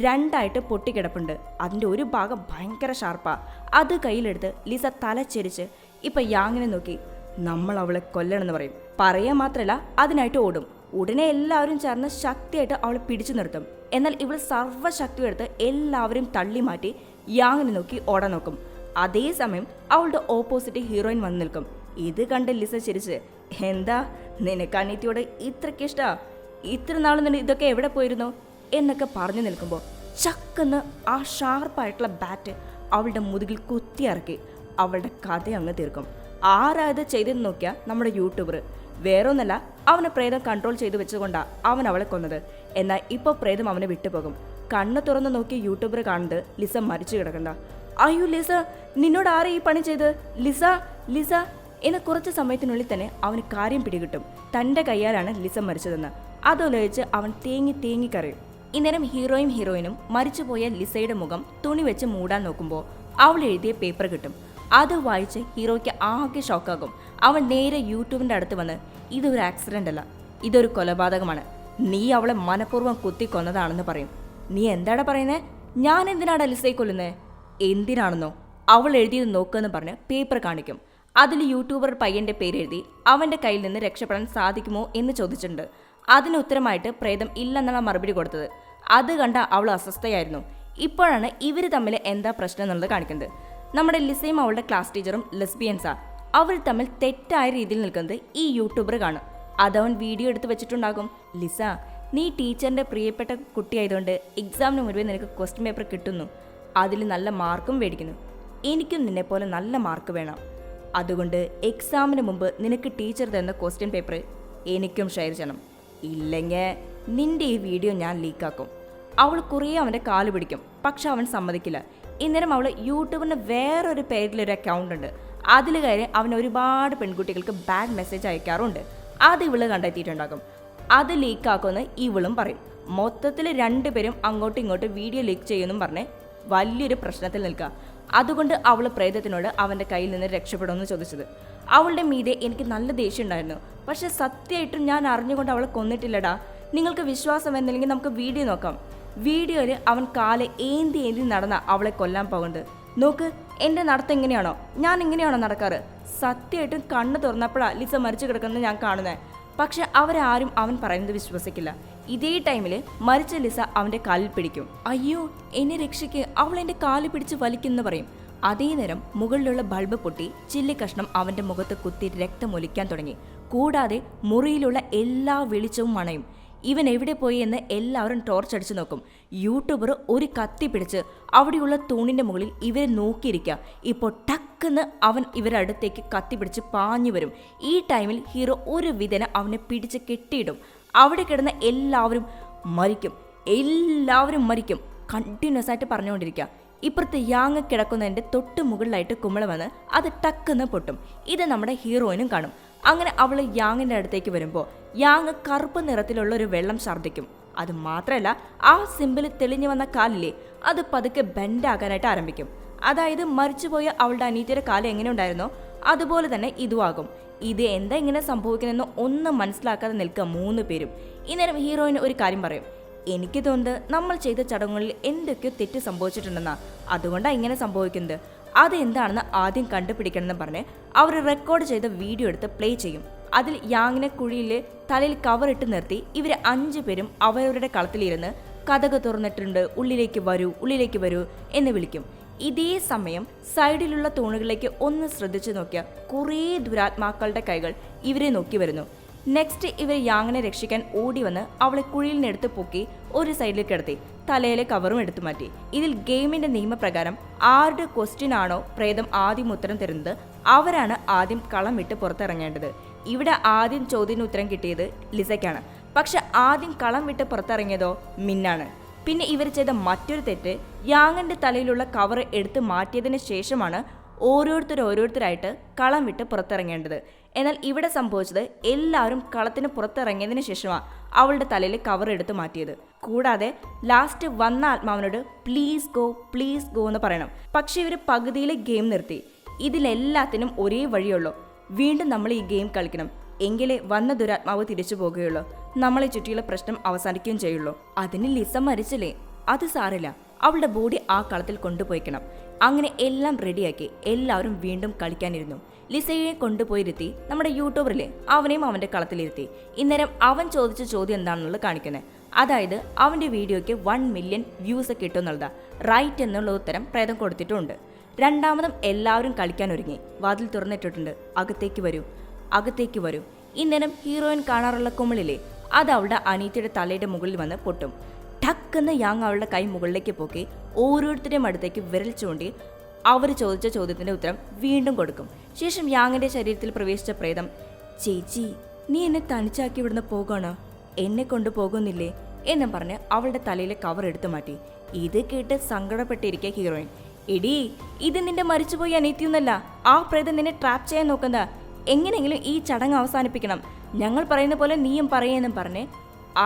രണ്ടായിട്ട് പൊട്ടിക്കിടപ്പുണ്ട്. അതിൻ്റെ ഒരു ഭാഗം ഭയങ്കര ഷാർപ്പാ. അത് കയ്യിലെടുത്ത് ലിസ തലച്ചെരിച്ച് ഇപ്പം യാങ്ങിനെ നോക്കി നമ്മൾ അവളെ കൊല്ലണമെന്ന് പറയും. പറയാൻ മാത്രമല്ല അതിനായിട്ട് ഓടും. ഉടനെ എല്ലാവരും ചേർന്ന് ശക്തിയായിട്ട് അവളെ പിടിച്ചു നിർത്തും. എന്നാൽ ഇവൾ സർവ്വശക്തി എടുത്ത് എല്ലാവരും തള്ളി മാറ്റി യാങ്ങിനെ നോക്കി ഓടാൻ നോക്കും. അതേസമയം അവളുടെ ഓപ്പോസിറ്റ് ഹീറോയിൻ വന്ന് നിൽക്കും. ഇത് കണ്ട് ലിസ ചിരിച്ച്, എന്താ നിനക്ക് അനിയത്തിയോട് ഇത്രയ്ക്ക് ഇഷ്ടാ? ഇത്ര നാളും നിന്ന് ഇതൊക്കെ എവിടെ പോയിരുന്നു എന്നൊക്കെ പറഞ്ഞു നിൽക്കുമ്പോൾ ചക്കെന്ന് ആ ഷാർപ്പായിട്ടുള്ള ബാറ്റ് അവളുടെ മുതുകിൽ കുത്തിയിറക്കി അവളുടെ കഥ അങ്ങ് തീർക്കും. ആരായത് ചെയ്തെന്ന് നോക്കിയാൽ നമ്മുടെ യൂട്യൂബർ. വേറൊന്നല്ല, അവനെ പ്രേതം കൺട്രോൾ ചെയ്ത് വെച്ചുകൊണ്ടാണ് അവൻ അവളെ കൊന്നത്. എന്നാൽ ഇപ്പോൾ പ്രേതം അവനെ വിട്ടുപോകും. കണ്ണ് തുറന്ന് നോക്കി യൂട്യൂബർ കാണുന്നത് ലിസ മരിച്ചു കിടക്കണ്ട. അയ്യോ ലിസ, നിന്നോട് ആരെ ഈ പണി ചെയ്ത്? ലിസ എന്ന കുറച്ച് സമയത്തിനുള്ളിൽ തന്നെ അവന് കാര്യം പിടികിട്ടും. തൻ്റെ കയ്യാലാണ് ലിസ മരിച്ചതെന്ന്. അതോലോചിച്ച് അവൻ തേങ്ങി കരയും. ഇന്നേരം ഹീറോയിനും മരിച്ചുപോയ ലിസയുടെ മുഖം തുണി വെച്ച് മൂടാൻ നോക്കുമ്പോൾ അവൾ എഴുതിയ പേപ്പർ കിട്ടും. അത് വായിച്ച് ഹീറോയ്ക്ക് ആകെ ഷോക്കാകും. അവൻ നേരെ യൂട്യൂബിൻ്റെ അടുത്ത് വന്ന്, ഇതൊരു ആക്സിഡൻ്റ് അല്ല, ഇതൊരു കൊലപാതകമാണ്. നീ അവളെ മനഃപൂർവ്വം കുത്തി കൊന്നതാണെന്ന് പറയും. നീ എന്താടാ പറയുന്നത്? ഞാൻ എന്തിനാടാ ലിസയെ കൊല്ലുന്നത്? എന്തിനാണെന്നോ? അവൾ എഴുതിയത് നോക്കുമെന്ന് പറഞ്ഞ് പേപ്പർ കാണിക്കും. അതിൽ യൂട്യൂബർ പയ്യൻ്റെ പേരെഴുതി അവൻ്റെ കയ്യിൽ നിന്ന് രക്ഷപ്പെടാൻ സാധിക്കുമോ എന്ന് ചോദിച്ചിട്ടുണ്ട്. അതിന് ഉത്തരമായിട്ട് പ്രേതം ഇല്ലെന്നാണ് മറുപടി കൊടുത്തത്. അത് കണ്ട അവൾ അസ്വസ്ഥയായിരുന്നു. ഇപ്പോഴാണ് ഇവർ തമ്മിൽ എന്താ പ്രശ്നം എന്നുള്ളത് കാണിക്കുന്നത്. നമ്മുടെ ലിസയും അവളുടെ ക്ലാസ് ടീച്ചറും ലെസ്ബിയൻസാ. അവർ തമ്മിൽ തെറ്റായ രീതിയിൽ നിൽക്കുന്നത് ഈ യൂട്യൂബർ കാണും. അതവൻ വീഡിയോ എടുത്ത് വെച്ചിട്ടുണ്ടാകും. ലിസ, നീ ടീച്ചറിൻ്റെ പ്രിയപ്പെട്ട കുട്ടിയായതുകൊണ്ട് എക്സാമിന് മുൻപേ നിനക്ക് ക്വസ്റ്റ്യൻ പേപ്പർ കിട്ടുന്നു, അതിൽ നല്ല മാർക്കും മേടിക്കുന്നു. എനിക്കും നിന്നെപ്പോലെ നല്ല മാർക്ക് വേണം. അതുകൊണ്ട് എക്സാമിന് മുമ്പ് നിനക്ക് ടീച്ചർ തരുന്ന ക്വസ്റ്റ്യൻ പേപ്പർ എനിക്കും ഷെയർ ചെയ്യണം. ഇല്ലെങ്കിൽ നിന്റെ ഈ വീഡിയോ ഞാൻ ലീക്കാക്കും. അവൾ കുറേ അവൻ്റെ കാല് പിടിക്കും, പക്ഷെ അവൻ സമ്മതിക്കില്ല. ഇന്നേരം അവൾ യൂട്യൂബിന് വേറൊരു പേരിലൊരു അക്കൗണ്ട് ഉണ്ട്. അതിൽ കയറി അവൻ ഒരുപാട് പെൺകുട്ടികൾക്ക് ബാഡ് മെസ്സേജ് അയക്കാറുണ്ട്. അത് ഇവള് കണ്ടെത്തിയിട്ടുണ്ടാകും. അത് ലീക്കാക്കുമെന്ന് ഇവളും പറയും. മൊത്തത്തിൽ രണ്ടുപേരും അങ്ങോട്ടും ഇങ്ങോട്ടും വീഡിയോ ലീക്ക് ചെയ്യുമെന്നും പറഞ്ഞ് വലിയൊരു പ്രശ്നത്തിൽ നിൽക്കുക. അതുകൊണ്ട് അവൾ പ്രേതത്തിനോട് അവൻ്റെ കയ്യിൽ നിന്ന് രക്ഷപ്പെടുമെന്ന് ചോദിച്ചത്. അവളുടെ മീതെ എനിക്ക് നല്ല ദേഷ്യം ഉണ്ടായിരുന്നു, പക്ഷെ സത്യമായിട്ടും ഞാൻ അറിഞ്ഞുകൊണ്ട് അവളെ കൊന്നിട്ടില്ലടാ. നിങ്ങൾക്ക് വിശ്വാസം എന്നില്ലെങ്കിൽ നമുക്ക് വീഡിയോ നോക്കാം. വീഡിയോയിൽ അവൻ കാല് ഏന്തി നടന്ന അവളെ കൊല്ലാൻ പോകുന്നത്. നോക്ക്, എൻ്റെ നടത്തം എങ്ങനെയാണോ, ഞാൻ ഇങ്ങനെയാണോ നടക്കാറ്? സത്യമായിട്ടും കണ്ണ് തുറന്നപ്പോഴാണ് ലിസ മരിച്ചു കിടക്കുന്നത് ഞാൻ കാണുന്നത്. പക്ഷെ അവരാരും അവൻ പറയുന്നത് വിശ്വസിക്കില്ല. ഇതേ ടൈമിൽ മരിച്ച ലിസ അവൻ്റെ കാലിൽ പിടിക്കും. അയ്യോ, എന്നെ രക്ഷിക്ക്, അവൾ എൻ്റെ കാല് പിടിച്ച് വലിക്കുമെന്ന് പറയും. അതേ നേരം മുകളിലുള്ള ബൾബ് പൊട്ടി ചില്ലി കഷ്ണം അവൻ്റെ മുഖത്ത് കുത്തി രക്തമൊലിക്കാൻ തുടങ്ങി. കൂടാതെ മുറിയിലുള്ള എല്ലാ വെളിച്ചവും മണയും. ഇവൻ എവിടെ പോയി എന്ന് എല്ലാവരും ടോർച്ച് അടിച്ചു നോക്കും. യൂട്യൂബർ ഒരു കത്തി പിടിച്ച് അവിടെയുള്ള തൂണിൻ്റെ മുകളിൽ ഇവരെ നോക്കിയിരിക്കുക. ഇപ്പോൾ ടക്കെന്ന് അവൻ ഇവരുടെ അടുത്തേക്ക് കത്തി പിടിച്ച് പാഞ്ഞു വരും. ഈ ടൈമിൽ ഹീറോ ഒരു വിധന അവനെ പിടിച്ച് കെട്ടിയിടും. അവിടെ കിടന്ന എല്ലാവരും മരിക്കും. കണ്ടിന്യൂസ് ആയിട്ട് പറഞ്ഞുകൊണ്ടിരിക്കുക. ഇപ്പുറത്ത് യാങ് കിടക്കുന്നതിൻ്റെ തൊട്ട് മുകളിലായിട്ട് കുമിള വന്ന് അത് ടക്കെന്ന് പൊട്ടും. ഇത് നമ്മുടെ ഹീറോയിനും കാണും. അങ്ങനെ അവൾ യാങ്ങിൻ്റെ അടുത്തേക്ക് വരുമ്പോൾ യാങ് കറുപ്പ് നിറത്തിലുള്ള ഒരു വെള്ളം ഛർദ്ദിക്കും. അത് മാത്രമല്ല, ആ സിമ്പിൾ തെളിഞ്ഞു വന്ന കാലില്ലേ, അത് പതുക്കെ ബെൻഡാകാനായിട്ട് ആരംഭിക്കും. അതായത് മരിച്ചുപോയ അവളുടെ അനീതിയുടെ കാലം എങ്ങനെ ഉണ്ടായിരുന്നോ അതുപോലെ തന്നെ ഇതുമാകും. ഇത് എന്താ ഇങ്ങനെ സംഭവിക്കണമെന്ന് ഒന്നും മനസ്സിലാക്കാതെ നിൽക്കുക 3 പേരും. ഇന്നേരം ഹീറോയിന് ഒരു കാര്യം പറയും. എനിക്ക് തോന്നുന്നത് നമ്മൾ ചെയ്ത ചടങ്ങുകളിൽ എന്തൊക്കെയോ തെറ്റ് സംഭവിച്ചിട്ടുണ്ടെന്നാ, അതുകൊണ്ടാണ് ഇങ്ങനെ സംഭവിക്കുന്നത്. അതെന്താണെന്ന് ആദ്യം കണ്ടുപിടിക്കണമെന്ന് പറഞ്ഞ് അവർ റെക്കോർഡ് ചെയ്ത വീഡിയോ എടുത്ത് പ്ലേ ചെയ്യും. അതിൽ യാങ്ങിനെ കുഴിയിൽ തലയിൽ കവറിട്ട് നിർത്തി ഇവർ 5 പേരും അവരവരുടെ കളത്തിലിരുന്ന് കതക് തുറന്നിട്ടുണ്ട്, ഉള്ളിലേക്ക് വരൂ എന്ന് വിളിക്കും. ഇതേ സമയം സൈഡിലുള്ള തൂണുകളിലേക്ക് ഒന്ന് ശ്രദ്ധിച്ചു നോക്കിയ കുറേ ദുരാത്മാക്കളുടെ കൈകൾ ഇവരെ നോക്കി വരുന്നു. നെക്സ്റ്റ് ഇവർ യാങ്ങിനെ രക്ഷിക്കാൻ ഓടി വന്ന് അവളെ കുഴിയിൽ നിന്നെടുത്ത് പൊക്കി ഒരു സൈഡിലേക്ക് കിടത്തി തലയിലെ കവറും എടുത്തു മാറ്റി. ഇതിൽ ഗെയിമിന്റെ നിയമപ്രകാരം ആരുടെ ക്വസ്റ്റ്യൻ ആണോ പ്രേതം ആദ്യം ഉത്തരം തരുന്നത് അവരാണ് ആദ്യം കളം വിട്ട് പുറത്തിറങ്ങേണ്ടത്. ഇവിടെ ആദ്യം ചോദ്യത്തിന് ഉത്തരം കിട്ടിയത് ലിസയ്ക്കാണ്. പക്ഷെ ആദ്യം കളം വിട്ട് പുറത്തിറങ്ങിയതോ മിന്നാണ്. പിന്നെ ഇവർ ചെയ്ത മറ്റൊരു തെറ്റ് യാങ്ങിന്റെ തലയിലുള്ള കവർ എടുത്ത് മാറ്റിയതിന് ശേഷമാണ് ഓരോരുത്തരായിട്ട് കളം വിട്ട് പുറത്തിറങ്ങേണ്ടത്. എന്നാൽ ഇവിടെ സംഭവിച്ചത് എല്ലാവരും കളത്തിന് പുറത്തിറങ്ങിയതിന് ശേഷമാണ് അവളുടെ തലയിൽ കവർ എടുത്ത് മാറ്റിയത്. കൂടാതെ ലാസ്റ്റ് വന്ന ആത്മാവിനോട് പ്ലീസ് ഗോ എന്ന് പറയണം. പക്ഷെ ഇവർ പകുതിയിലെ ഗെയിം നിർത്തി. ഇതിലെല്ലാത്തിനും ഒരേ വഴിയുള്ളൂ, വീണ്ടും നമ്മൾ ഈ ഗെയിം കളിക്കണം, എങ്കിലേ വന്ന ദുരാത്മാവ് തിരിച്ചു പോകുകയുള്ളൂ, നമ്മളെ ചുറ്റിയുള്ള പ്രശ്നം അവസാനിക്കുകയും ചെയ്യുള്ളൂ. അതിന് ലിസ മരിച്ചില്ലേ, അത് സാറില്ല, അവളുടെ ബോഡി ആ കളത്തിൽ കൊണ്ടുപോയിക്കണം. അങ്ങനെ എല്ലാം റെഡിയാക്കി എല്ലാവരും വീണ്ടും കളിക്കാനിരുന്നു. ലിസയെ കൊണ്ടുപോയിരുത്തി നമ്മുടെ യൂട്യൂബറിലെ അവനെയും അവൻ്റെ കളത്തിലിരുത്തി. ഇന്നേരം അവൻ ചോദിച്ച ചോദ്യം എന്താണെന്നുള്ളത് കാണിക്കുന്നത്. അതായത് അവൻ്റെ വീഡിയോയ്ക്ക് 1 മില്യൺ വ്യൂസ് കിട്ടുമെന്നുള്ളതാ. റൈറ്റ് എന്നുള്ള ഉത്തരം പ്രേതം കൊടുത്തിട്ടുണ്ട്. രണ്ടാമതും എല്ലാവരും കളിക്കാനൊരുങ്ങി. വാതിൽ തുറന്നിട്ടിട്ടുണ്ട്. അകത്തേക്ക് വരൂ. ഇന്നേരം ഹീറോയിൻ കാണാറുള്ള കുമിളിലെ അത് അവളുടെ അനീതിയുടെ തലയുടെ മുകളിൽ വന്ന് പൊട്ടും. ടക്കെന്ന് യാങ് അവളുടെ കൈ മുകളിലേക്ക് പോക്കി ഓരോരുത്തരുടെയും അടുത്തേക്ക് വിരൽ ചൂണ്ടി അവർ ചോദിച്ച ചോദ്യത്തിന്റെ ഉത്തരം വീണ്ടും കൊടുക്കും. ശേഷം യാങ്ങിന്റെ ശരീരത്തിൽ പ്രവേശിച്ച പ്രേതം, ചേച്ചി നീ എന്നെ തനിച്ചാക്കി ഇവിടുന്ന് പോകണോ, എന്നെ കൊണ്ടുപോകുന്നില്ലേ എന്നും പറഞ്ഞ് അവളുടെ തലയിലെ കവർ എടുത്തു മാറ്റി. ഇത് കേട്ട് സങ്കടപ്പെട്ടിരിക്കുക ഹീറോയിൻ. എടീ, ഇത് നിന്റെ മരിച്ചുപോയി അനീതിയൊന്നല്ല, ആ പ്രേതം നിന്നെ ട്രാപ്പ് ചെയ്യാൻ നോക്കുന്ന, എങ്ങനെയെങ്കിലും ഈ ചടങ്ങ് അവസാനിപ്പിക്കണം, ഞങ്ങൾ പറയുന്ന പോലെ നീയും പറയുമെന്നും പറഞ്ഞ്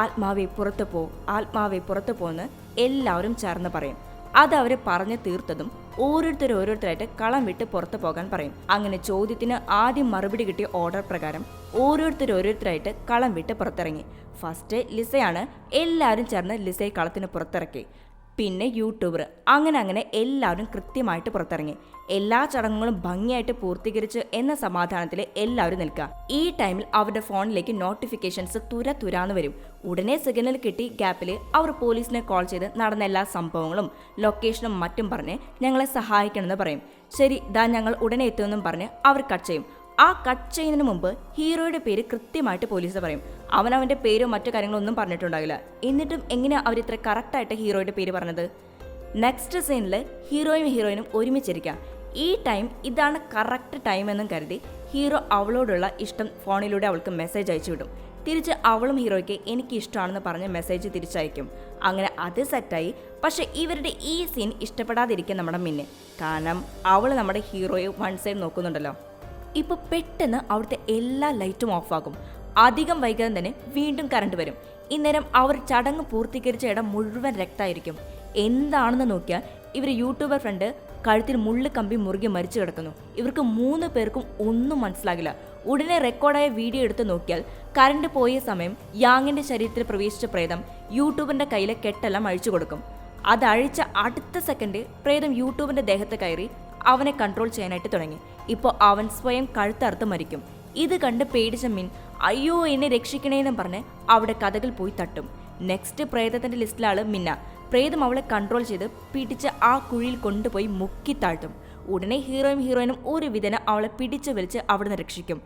ആത്മാവെ പുറത്തു പോന്ന് എല്ലാവരും ചേർന്ന് പറയും. അത് അവരെ പറഞ്ഞു തീർത്തതും ഓരോരുത്തരായിട്ട് കളം വിട്ട് പുറത്തു പോകാൻ പറയും. അങ്ങനെ ചോദ്യത്തിന് ആദ്യം മറുപടി കിട്ടിയ ഓർഡർ പ്രകാരം ഓരോരുത്തരായിട്ട് കളം വിട്ട് പുറത്തിറങ്ങി. ഫസ്റ്റ് ലിസയാണ്. എല്ലാവരും ചേർന്ന് ലിസയെ കളത്തിന് പുറത്തിറക്കി. പിന്നെ യൂട്യൂബർ, അങ്ങനെ എല്ലാവരും കൃത്യമായിട്ട് പുറത്തിറങ്ങി. എല്ലാ ചടങ്ങുകളും ഭംഗിയായിട്ട് പൂർത്തീകരിച്ച് എന്ന സമാധാനത്തിൽ എല്ലാവരും നിൽക്കുക. ഈ ടൈമിൽ അവരുടെ ഫോണിലേക്ക് നോട്ടിഫിക്കേഷൻസ് തുരാന്ന് വരും. ഉടനെ സിഗ്നൽ കിട്ടി ഗ്യാപ്പിൽ അവർ പോലീസിനെ കോൾ ചെയ്ത് നടന്ന എല്ലാ സംഭവങ്ങളും ലൊക്കേഷനും മറ്റും പറഞ്ഞ് ഞങ്ങളെ സഹായിക്കണമെന്ന് പറയും. ശരി, ഞങ്ങൾ ഉടനെ എത്തുമെന്നും പറഞ്ഞ് അവർ കട്ട് ചെയ്യും. ആ കട്ട് ചെയ്യുന്നതിന് മുമ്പ് ഹീറോയുടെ പേര് കൃത്യമായിട്ട് പോലീസ് പറയും. അവൻ്റെ പേരോ മറ്റു കാര്യങ്ങളോ ഒന്നും പറഞ്ഞിട്ടുണ്ടാകില്ല. എന്നിട്ടും എങ്ങനെയാ അവർ ഇത്ര കറക്റ്റായിട്ട് ഹീറോയുടെ പേര് പറഞ്ഞത്? നെക്സ്റ്റ് സീനിൽ ഹീറോയിനും ഒരുമിച്ചിരിക്കാം. ഈ ടൈം ഇതാണ് കറക്റ്റ് ടൈം എന്നും കരുതി ഹീറോ അവളോടുള്ള ഇഷ്ടം ഫോണിലൂടെ അവൾക്ക് മെസ്സേജ് അയച്ചു വിടും. തിരിച്ച് അവളും ഹീറോയ്ക്ക് എനിക്ക് ഇഷ്ടമാണെന്ന് പറഞ്ഞ് മെസ്സേജ് തിരിച്ചയക്കും. അങ്ങനെ അത് സെറ്റായി. പക്ഷെ ഇവരുടെ ഈ സീൻ ഇഷ്ടപ്പെടാതിരിക്കും നമ്മുടെ മിന്നെ. കാരണം അവൾ നമ്മുടെ ഹീറോയെ വൺ സൈഡ് നോക്കുന്നുണ്ടല്ലോ. ഇപ്പോൾ പെട്ടെന്ന് അവിടുത്തെ എല്ലാ ലൈറ്റും ഓഫാകും. അധികം വൈകാതെ തന്നെ വീണ്ടും കറണ്ട് വരും. ഇന്നേരം അവർ ചടങ്ങ് പൂർത്തീകരിച്ച ഇടം മുഴുവൻ രക്തമായിരിക്കും. എന്താണെന്ന് നോക്കിയാൽ ഇവർ യൂട്യൂബർ ഫ്രണ്ട് കഴുത്തിൽ മുള്ളു കമ്പി മുറുകി മരിച്ചു കിടക്കുന്നു. ഇവർക്ക് 3 പേർക്കും ഒന്നും മനസ്സിലാകില്ല. ഉടനെ റെക്കോർഡായ വീഡിയോ എടുത്ത് നോക്കിയാൽ കറണ്ട് പോയ സമയം യാങ്ങിന്റെ ശരീരത്തിൽ പ്രവേശിച്ച പ്രേതം യൂട്യൂബറിന്റെ കയ്യിലെ കെട്ടെല്ലാം അഴിച്ചു കൊടുക്കും. അതഴിച്ച അടുത്ത സെക്കൻഡ് പ്രേതം യൂട്യൂബിന്റെ ദേഹത്ത് കയറി അവനെ കൺട്രോൾ ചെയ്യാനായിട്ട് തുടങ്ങി. ഇപ്പോൾ അവൻ സ്വയം കഴുത്തറുത്ത് മരിക്കും. ഇത് കണ്ട് പേടിച്ച മിൻ അയ്യോ എന്നെ രക്ഷിക്കണേന്നും പറഞ്ഞ് അവിടെ കഥകൾ പോയി തട്ടും. നെക്സ്റ്റ് പ്രേതത്തിന്റെ ലിസ്റ്റിലാണ് മിന്ന. പ്രേതം അവളെ കൺട്രോൾ ചെയ്ത് പിടിച്ച് ആ കുഴിയിൽ കൊണ്ടുപോയി മുക്കി താഴ്ത്തും. ഉടനെ ഹീറോയിനും ഒരു വിധന അവളെ പിടിച്ചു വലിച്ച് അവിടുന്ന് രക്ഷിക്കും.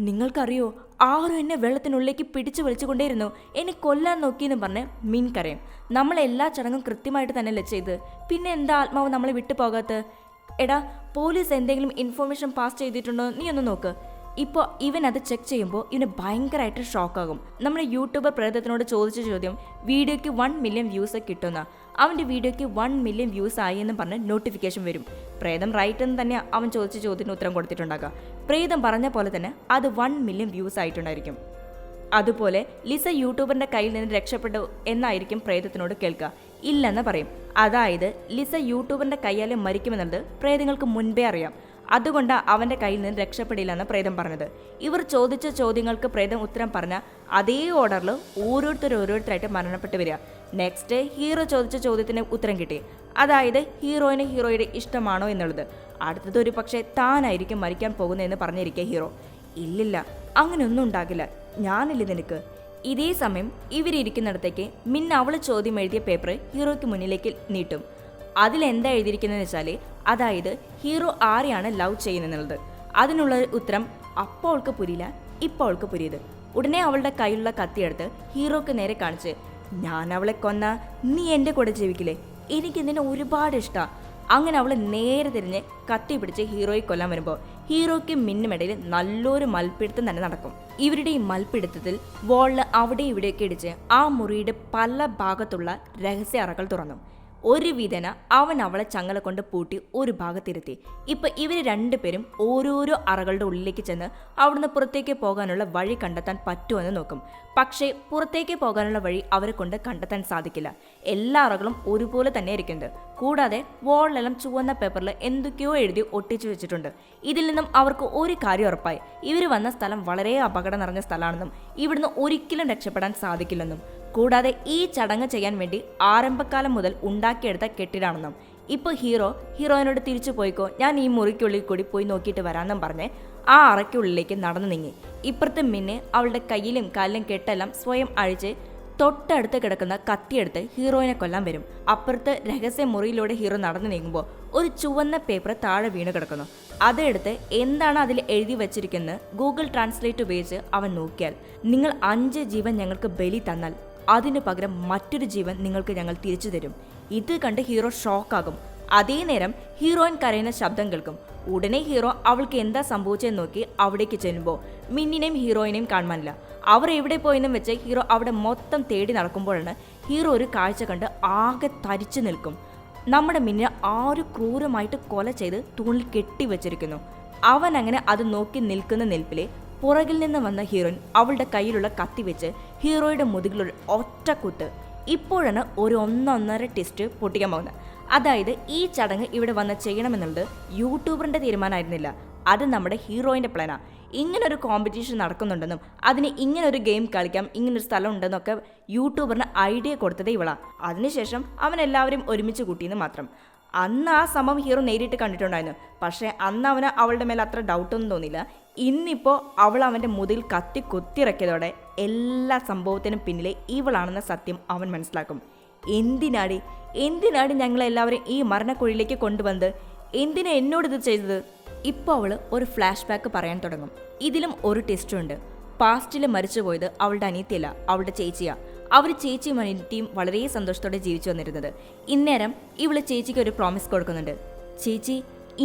നിങ്ങൾക്കറിയോ, ആരും എന്നെ വെള്ളത്തിനുള്ളിലേക്ക് പിടിച്ചു വലിച്ചുകൊണ്ടേയിരുന്നു, എന്നെ കൊല്ലാൻ നോക്കിയെന്ന് പറഞ്ഞ് മിൻ കരയും. നമ്മളെല്ലാ ചടങ്ങും കൃത്യമായിട്ട് തന്നെയല്ലേ ചെയ്ത്, പിന്നെ എന്താ ആത്മാവ് നമ്മളെ വിട്ടു പോകാത്ത? എടാ, പോലീസ് എന്തെങ്കിലും ഇൻഫോർമേഷൻ പാസ് ചെയ്തിട്ടുണ്ടോ നീ ഒന്ന് നോക്ക്. ഇപ്പോൾ ഇവൻ അത് ചെക്ക് ചെയ്യുമ്പോൾ ഇവന് ഭയങ്കരമായിട്ട് ഷോക്കാകും. നമ്മുടെ യൂട്യൂബർ പ്രേതത്തിനോട് ചോദിച്ച ചോദ്യം വീഡിയോയ്ക്ക് 1 മില്യൺ വ്യൂസ് കിട്ടുന്ന. അവൻ്റെ വീഡിയോയ്ക്ക് 1 മില്യൺ വ്യൂസ് ആയി എന്ന് പറഞ്ഞ് നോട്ടിഫിക്കേഷൻ വരും. പ്രേതം റൈറ്റ് എന്ന് തന്നെ അവൻ ചോദിച്ച ചോദ്യത്തിന് ഉത്തരം കൊടുത്തിട്ടുണ്ടാകുക. പ്രേതം പറഞ്ഞ പോലെ തന്നെ അത് 1 മില്യൺ വ്യൂസ് ആയിട്ടുണ്ടായിരിക്കും. അതുപോലെ ലിസ യൂട്യൂബറിന്റെ കയ്യിൽ നിന്ന് രക്ഷപ്പെട്ടു എന്നായിരിക്കും പ്രേതത്തിനോട് കേൾക്കുക. ഇല്ലെന്ന് പറയും. അതായത് ലിസ യൂട്യൂബറിന്റെ കയ്യാലെ മരിക്കുമെന്നുള്ളത് പ്രേതങ്ങൾക്ക് മുൻപേ അറിയാം. അതുകൊണ്ട് അവന്റെ കയ്യിൽ നിന്ന് രക്ഷപ്പെടില്ലെന്ന് പ്രേതം പറഞ്ഞത്. ഇവർ ചോദിച്ച ചോദ്യങ്ങൾക്ക് പ്രേതം ഉത്തരം പറഞ്ഞ അതേ ഓർഡറിൽ ഓരോരുത്തരായിട്ട് മരണപ്പെട്ടു വരിക. നെക്സ്റ്റ് ഹീറോ ചോദിച്ച ചോദ്യത്തിന് ഉത്തരം കിട്ടി. അതായത് ഹീറോയുടെ ഇഷ്ടമാണോ എന്നുള്ളത്. അടുത്തത് ഒരു പക്ഷേ താനായിരിക്കും മരിക്കാൻ പോകുന്നതെന്ന് പറഞ്ഞിരിക്കുക ഹീറോ. ഇല്ലില്ല, അങ്ങനെയൊന്നും ഉണ്ടാകില്ല, ഞാനില്ല നിനക്ക്. ഇതേ സമയം ഇവരിയ്ക്കുന്നിടത്തേക്ക് മിന്ന അവൾ ചോദ്യം എഴുതിയ പേപ്പർ ഹീറോയ്ക്ക് മുന്നിലേക്ക് നീട്ടും. അതിലെന്താ എഴുതിയിരിക്കുന്നതെന്ന് വെച്ചാൽ അതായത് ഹീറോ ആരെയാണ് ലവ് ചെയ്യുന്നത്. അതിനുള്ള ഉത്തരം അപ്പോൾ അവൾക്ക് പുരിയില്ല, ഇപ്പോൾ അവൾക്ക് പുരിയത്. ഉടനെ അവളുടെ കയ്യിലുള്ള കത്തിയെടുത്ത് ഹീറോക്ക് നേരെ കാണിച്ച് ഞാൻ അവളെ കൊന്ന നീ എൻ്റെ കൂടെ ജീവിക്കില്ലേ, എനിക്ക് നിന്നെ ഒരുപാട് ഇഷ്ടമാണ്. അങ്ങനെ അവൾ നേരെ തിരിഞ്ഞ് കത്തി പിടിച്ച് ഹീറോയെ കൊല്ലാൻ വരുമ്പോൾ ഹീറോയ്ക്ക് മിന്നുമിടയിൽ നല്ലൊരു മൽപ്പിടുത്തം തന്നെ നടക്കും. ഇവരുടെ ഈ മൽപ്പിടുത്തത്തിൽ വോളിൽ അവിടെ ഇവിടെയൊക്കെ ഇടിച്ച് ആ മുറിയുടെ പല ഭാഗത്തുള്ള രഹസ്യ അറകൾ തുറന്നു. ഒരു വിധന അവൻ അവളെ ചങ്ങല കൊണ്ട് പൂട്ടി ഒരു ഭാഗത്തിരുത്തി. ഇപ്പൊ ഇവർ രണ്ടുപേരും ഓരോരോ അറകളുടെ ഉള്ളിലേക്ക് ചെന്ന് അവിടുന്ന് പുറത്തേക്ക് പോകാനുള്ള വഴി കണ്ടെത്താൻ പറ്റുമെന്ന് നോക്കും. പക്ഷേ പുറത്തേക്ക് പോകാനുള്ള വഴി അവരെ കൊണ്ട് കണ്ടെത്താൻ സാധിക്കില്ല. എല്ലാ അറകളും ഒരുപോലെ തന്നെ ഇരിക്കുന്നത്. കൂടാതെ വോളിലെല്ലാം ചുവന്ന പേപ്പറിൽ എന്തൊക്കെയോ എഴുതി ഒട്ടിച്ചു വെച്ചിട്ടുണ്ട്. ഇതിൽ നിന്നും അവർക്ക് ഒരു കാര്യം ഉറപ്പായി, ഇവർ വന്ന സ്ഥലം വളരെ അപകടം നിറഞ്ഞ സ്ഥലമാണെന്നും ഇവിടുന്ന് ഒരിക്കലും രക്ഷപ്പെടാൻ സാധിക്കില്ലെന്നും കൂടാതെ ഈ ചടങ്ങ് ചെയ്യാൻ വേണ്ടി ആരംഭകാലം മുതൽ ഉണ്ടാക്കിയെടുത്ത കെട്ടിടാണെന്നും. ഇപ്പോൾ ഹീറോയിനോട് തിരിച്ചു പോയിക്കോ, ഞാൻ ഈ മുറിക്കുള്ളിൽ കൂടി പോയി നോക്കിയിട്ട് വരാമെന്നും പറഞ്ഞ് ആ അറയ്ക്കുള്ളിലേക്ക് നടന്നു നീങ്ങി. ഇപ്പുറത്തെ മിന്നെ അവളുടെ കയ്യിലും കാലിലും കെട്ടെല്ലാം സ്വയം അഴിച്ച് തൊട്ടടുത്ത് കിടക്കുന്ന കത്തിയെടുത്ത് ഹീറോയിനെ കൊല്ലാൻ വരും. അപ്പുറത്ത് രഹസ്യ മുറിയിലൂടെ ഹീറോ നടന്നു നീങ്ങുമ്പോൾ ഒരു ചുവന്ന പേപ്പർ താഴെ വീണ് കിടക്കുന്നു. അതെടുത്ത് എന്താണ് അതിൽ എഴുതി വച്ചിരിക്കുന്നത് ഗൂഗിൾ ട്രാൻസ്ലേറ്റ് ഉപയോഗിച്ച് അവൻ നോക്കിയാൽ നിങ്ങൾ 5 ജീവൻ ഞങ്ങൾക്ക് ബലി തന്നാൽ അതിനു പകരം മറ്റൊരു ജീവൻ നിങ്ങൾക്ക് ഞങ്ങൾ തിരിച്ചു തരും. ഇത് കണ്ട് ഹീറോ ഷോക്കാകും. അതേ നേരം ഹീറോയിൻ കരയുന്ന ശബ്ദം കേൾക്കും. ഉടനെ ഹീറോ അവൾക്ക് എന്താ സംഭവിച്ചതെന്ന് നോക്കി അവിടേക്ക് ചെല്ലുമ്പോൾ മിന്നിനെയും ഹീറോയിനെയും കാണാനില്ല. അവർ എവിടെ പോയെന്നും വെച്ച് ഹീറോ അവിടെ മൊത്തം തേടി നടക്കുമ്പോഴാണ് ഹീറോ ഒരു കാഴ്ച കണ്ട് ആകെ തരിച്ചു നിൽക്കും. നമ്മുടെ മിന്നിനെ ആരും ക്രൂരമായിട്ട് കൊല ചെയ്ത് തൂണിൽ കെട്ടിവെച്ചിരിക്കുന്നു. അവൻ അങ്ങനെ അത് നോക്കി നിൽക്കുന്ന നിൽപ്പിലെ പുറകിൽ നിന്ന് വന്ന ഹീറോയിൻ അവളുടെ കയ്യിലുള്ള കത്തി വെച്ച് ഹീറോയുടെ മുതുകിലൊരു ഒറ്റ കുത്ത്. ഇപ്പോഴാണ് ഒരു 1.5 ടെസ്റ്റ് പൊട്ടിക്കാൻ പോകുന്നത്. അതായത് ഈ ചടങ്ങ് ഇവിടെ വന്ന് ചെയ്യണമെന്നുള്ളത് യൂട്യൂബറിന്റെ തീരുമാനമായിരുന്നില്ല, അത് നമ്മുടെ ഹീറോയിന്റെ പ്ലാനാണ്. ഇങ്ങനൊരു കോമ്പറ്റീഷൻ നടക്കുന്നുണ്ടെന്നും അതിന് ഇങ്ങനൊരു ഗെയിം കളിക്കാം, ഇങ്ങനൊരു സ്ഥലം ഉണ്ടെന്നൊക്കെ യൂട്യൂബറിന് ഐഡിയ കൊടുത്തതേ ഇവളാ. അതിനുശേഷം അവൻ എല്ലാവരും ഒരുമിച്ച് കൂട്ടിയെന്ന് മാത്രം. അന്ന് ആ സംഭവം ഹീറോ നേരിട്ട് കണ്ടിട്ടുണ്ടായിരുന്നു. പക്ഷേ അന്ന് അവന് അവളുടെ മേലെ അത്ര ഡൗട്ടൊന്നും തോന്നിയില്ല. ഇന്നിപ്പോൾ അവൾ അവൻ്റെ മുതിൽ കത്തി കുത്തിറക്കിയതോടെ എല്ലാ സംഭവത്തിനും പിന്നിലെ ഇവളാണെന്ന സത്യം അവൻ മനസ്സിലാക്കും. എന്തിനാടി ഞങ്ങളെല്ലാവരും ഈ മരണക്കുഴിയിലേക്ക് കൊണ്ടുവന്നത്? എന്തിനാ എന്നോട് ഇത് ചെയ്തത്? ഇപ്പോൾ അവൾ ഒരു ഫ്ലാഷ് ബാക്ക് പറയാൻ തുടങ്ങും. ഇതിലും ഒരു ടെസ്റ്റുണ്ട്. പാസ്റ്റിൽ മരിച്ചുപോയത് അവളുടെ അനിയത്തിയല്ല, അവളുടെ ചേച്ചിയാ. അവർ ചേച്ചിയും അനിയത്തിയും വളരെ സന്തോഷത്തോടെ ജീവിച്ചു വന്നിരുന്നത്. ഇന്നേരം ഇവള് ചേച്ചിക്ക് ഒരു പ്രോമിസ് കൊടുക്കുന്നുണ്ട്. ചേച്ചി,